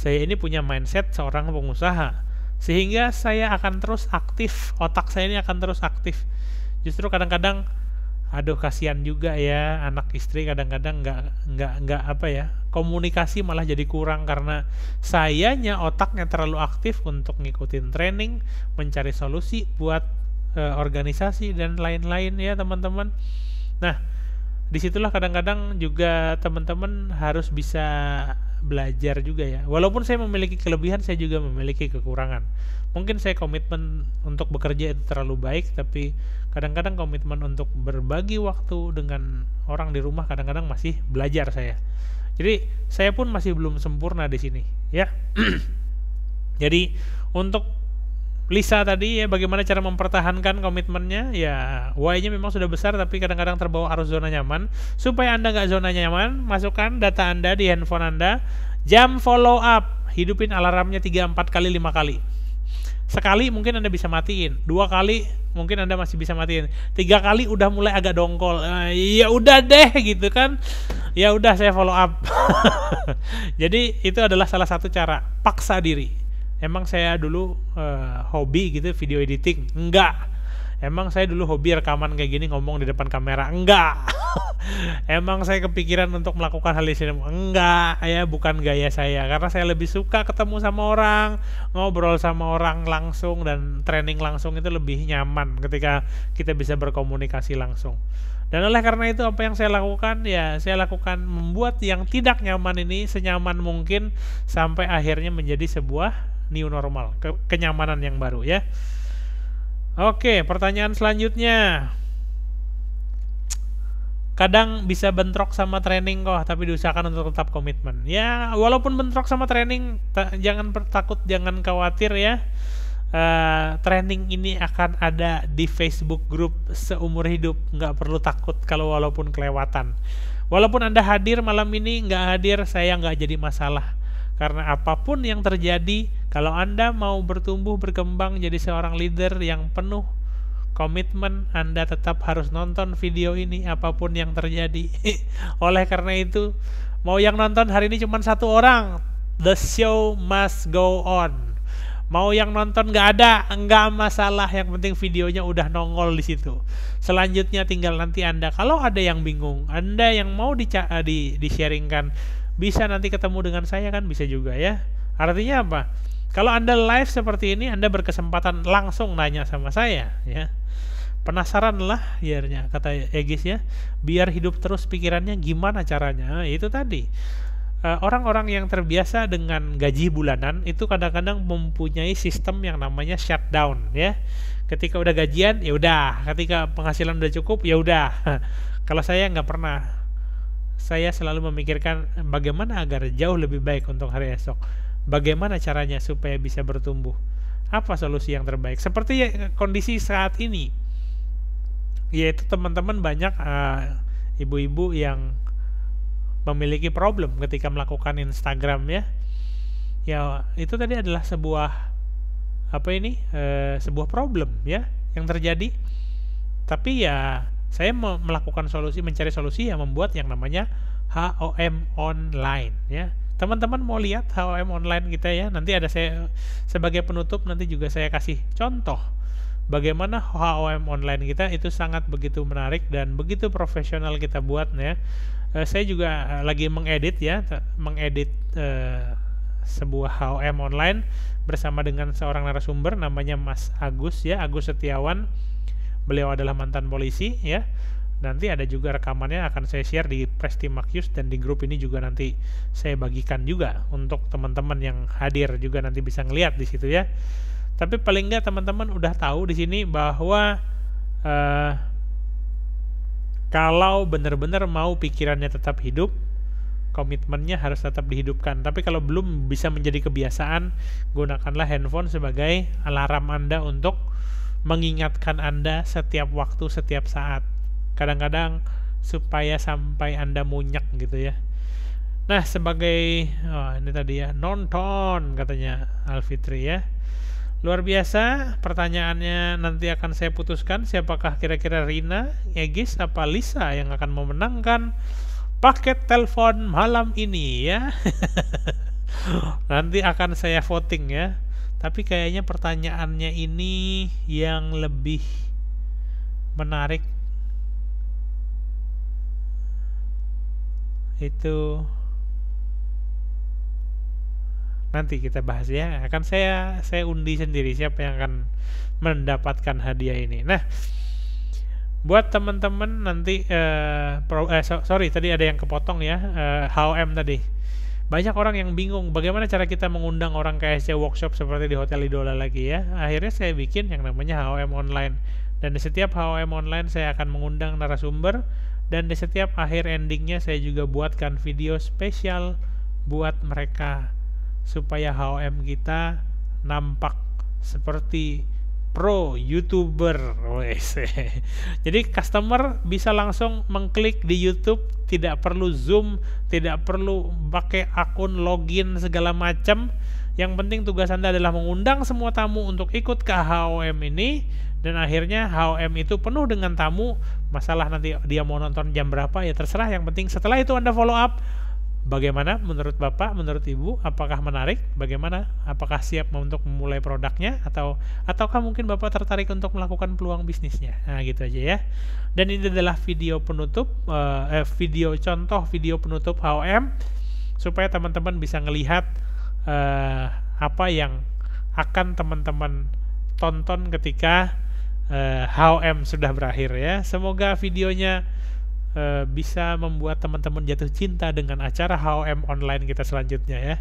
ini punya mindset seorang pengusaha, sehingga saya akan terus aktif, otak saya ini akan terus aktif. Justru kadang-kadang aduh kasihan juga ya, anak istri kadang-kadang nggak apa ya, komunikasi malah jadi kurang karena sayanya otaknya terlalu aktif untuk ngikutin training, mencari solusi buat organisasi dan lain-lain ya teman-teman. Nah disitulah kadang-kadang juga teman-teman harus bisa belajar juga ya. Walaupun saya memiliki kelebihan, saya juga memiliki kekurangan. Mungkin saya komitmen untuk bekerja itu terlalu baik, tapi kadang-kadang komitmen untuk berbagi waktu dengan orang di rumah kadang-kadang masih belajar saya. Jadi saya pun masih belum sempurna di sini ya. Jadi untuk Lisa tadi ya, bagaimana cara mempertahankan komitmennya? Ya, why-nya memang sudah besar tapi kadang-kadang terbawa arus zona nyaman. Supaya Anda nggak zona nyaman, masukkan data Anda di handphone Anda, jam follow up, hidupin alarmnya 3, 4 kali, 5 kali. Sekali mungkin Anda bisa matiin, 2 kali mungkin Anda masih bisa matiin, 3 kali udah mulai agak dongkol. Ya udah deh gitu kan. Ya udah saya follow up. Jadi itu adalah salah satu cara, paksa diri. Emang saya dulu hobi gitu video editing? Enggak. Emang saya dulu hobi rekaman kayak gini ngomong di depan kamera? Enggak. Emang saya kepikiran untuk melakukan hal ini? Enggak, ya bukan gaya saya. Karena saya lebih suka ketemu sama orang, ngobrol sama orang langsung, dan training langsung itu lebih nyaman ketika kita bisa berkomunikasi langsung. Dan oleh karena itu apa yang saya lakukan? Ya saya lakukan membuat yang tidak nyaman ini senyaman mungkin sampai akhirnya menjadi sebuah new normal, kenyamanan yang baru ya. Oke, pertanyaan selanjutnya. Kadang bisa bentrok sama training kok, tapi diusahakan untuk tetap komitmen. Ya, walaupun bentrok sama training, jangan takut, jangan khawatir ya. Training ini akan ada di Facebook group seumur hidup, nggak perlu takut kalau walaupun kelewatan. Walaupun Anda hadir malam ini, nggak hadir, saya nggak jadi masalah. Karena apapun yang terjadi, kalau Anda mau bertumbuh, berkembang jadi seorang leader yang penuh komitmen, Anda tetap harus nonton video ini apapun yang terjadi. Oleh karena itu, mau yang nonton hari ini cuma 1 orang, the show must go on. Mau yang nonton nggak ada, nggak masalah, yang penting videonya udah nongol di situ. Selanjutnya tinggal nanti Anda, kalau ada yang bingung, Anda yang mau di-sharingkan, bisa nanti ketemu dengan saya kan, bisa juga ya. Artinya apa? Kalau Anda live seperti ini, Anda berkesempatan langsung nanya sama saya ya. Penasaran lah biarnya, kata Egis ya, biar hidup terus pikirannya, gimana caranya? Itu tadi, orang-orang yang terbiasa dengan gaji bulanan itu kadang-kadang mempunyai sistem yang namanya shutdown ya. Ketika udah gajian ya udah, ketika penghasilan udah cukup ya udah. Kalau saya nggak pernah. Saya selalu memikirkan bagaimana agar jauh lebih baik untuk hari esok. Bagaimana caranya supaya bisa bertumbuh? Apa solusi yang terbaik? Seperti kondisi saat ini, yaitu teman-teman banyak ibu-ibu yang memiliki problem ketika melakukan Instagram ya. Ya itu tadi adalah sebuah sebuah problem ya yang terjadi. Tapi ya saya melakukan solusi, mencari solusi yang membuat yang namanya HOM online ya. Teman-teman mau lihat HOM online kita ya, nanti ada saya sebagai penutup, nanti juga saya kasih contoh bagaimana HOM online kita itu sangat begitu menarik dan begitu profesional kita buat ya. Saya juga lagi mengedit sebuah HOM online bersama dengan seorang narasumber namanya Mas Agus ya, Agus Setiawan. Beliau adalah mantan polisi ya. Nanti ada juga rekamannya akan saya share di Prestimakius, dan di grup ini juga nanti saya bagikan juga untuk teman-teman yang hadir juga nanti bisa ngelihat di situ ya. Tapi paling enggak teman-teman udah tahu di sini bahwa kalau benar-benar mau pikirannya tetap hidup, komitmennya harus tetap dihidupkan. Tapi kalau belum bisa menjadi kebiasaan, gunakanlah handphone sebagai alarm Anda untuk mengingatkan Anda setiap waktu, setiap saat. Kadang-kadang supaya sampai Anda munyak gitu ya. Nah, sebagai ini tadi ya, nonton katanya Alfitri ya. Luar biasa pertanyaannya, nanti akan saya putuskan siapakah kira-kira Rina, Egis, apa Lisa yang akan memenangkan paket telepon malam ini ya. Nanti akan saya voting ya. Tapi kayaknya pertanyaannya ini yang lebih menarik itu nanti kita bahas ya. Akan saya undi sendiri siapa yang akan mendapatkan hadiah ini. Nah, buat teman-teman nanti sorry tadi ada yang kepotong ya, HOM tadi. Banyak orang yang bingung bagaimana cara kita mengundang orang ke SC workshop seperti di Hotel Idola lagi ya. Akhirnya saya bikin yang namanya HOM online. Dan di setiap HOM online saya akan mengundang narasumber, dan di setiap akhir endingnya saya juga buatkan video spesial buat mereka supaya HOM kita nampak seperti pro YouTuber. Wes. Jadi customer bisa langsung mengklik di YouTube, tidak perlu Zoom, tidak perlu pakai akun login segala macam. Yang penting tugas Anda adalah mengundang semua tamu untuk ikut ke HOM ini, dan akhirnya HOM itu penuh dengan tamu. Masalah nanti dia mau nonton jam berapa ya terserah, yang penting setelah itu Anda follow up. Bagaimana menurut Bapak, menurut Ibu, apakah menarik? Bagaimana? Apakah siap untuk memulai produknya, ataukah mungkin Bapak tertarik untuk melakukan peluang bisnisnya? Nah, gitu aja ya. Dan ini adalah video penutup, contoh video penutup HOM, supaya teman-teman bisa ngelihat apa yang akan teman-teman tonton ketika HOM sudah berakhir ya. Semoga videonya bisa membuat teman-teman jatuh cinta dengan acara HOM online kita selanjutnya ya.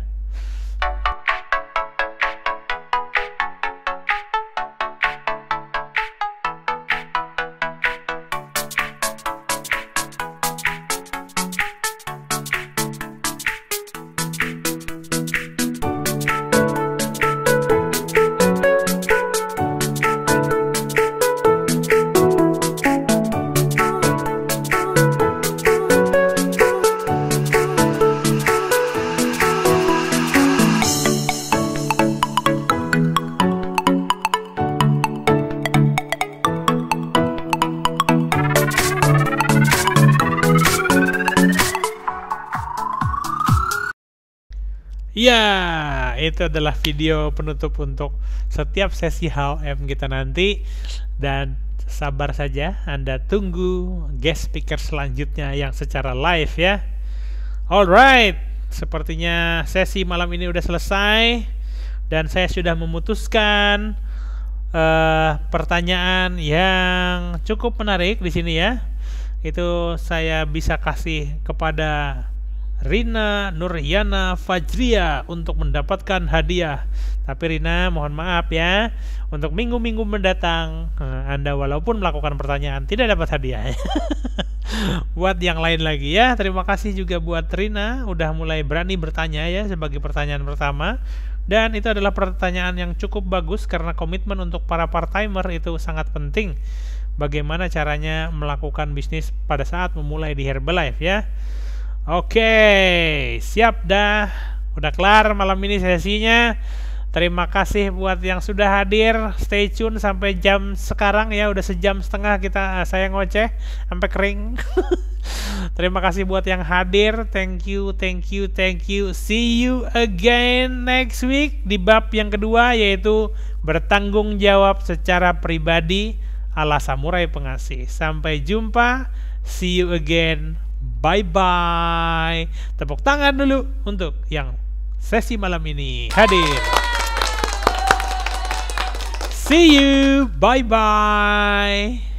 Ya, itu adalah video penutup untuk setiap sesi HOM kita nanti. Dan sabar saja, Anda tunggu guest speaker selanjutnya yang secara live ya. Alright, sepertinya sesi malam ini udah selesai. Dan saya sudah memutuskan pertanyaan yang cukup menarik di sini ya. Itu saya bisa kasih kepada Rina Nurhyana Fajria untuk mendapatkan hadiah. Tapi Rina, mohon maaf ya, untuk minggu-minggu mendatang Anda walaupun melakukan pertanyaan tidak dapat hadiah. Buat yang lain lagi ya, terima kasih juga buat Rina udah mulai berani bertanya ya sebagai pertanyaan pertama. Dan itu adalah pertanyaan yang cukup bagus karena komitmen untuk para part-timer itu sangat penting. Bagaimana caranya melakukan bisnis pada saat memulai di Herbalife ya. Oke, siap dah. Udah kelar malam ini sesinya. Terima kasih buat yang sudah hadir. Stay tune sampai jam sekarang ya. Udah sejam setengah saya ngoceh sampai kering. Terima kasih buat yang hadir. Thank you. See you again next week di bab yang kedua, yaitu bertanggung jawab secara pribadi ala samurai pengasih. Sampai jumpa. See you again. Bye-bye. Tepuk tangan dulu untuk yang sesi malam ini hadir. See you. Bye-bye.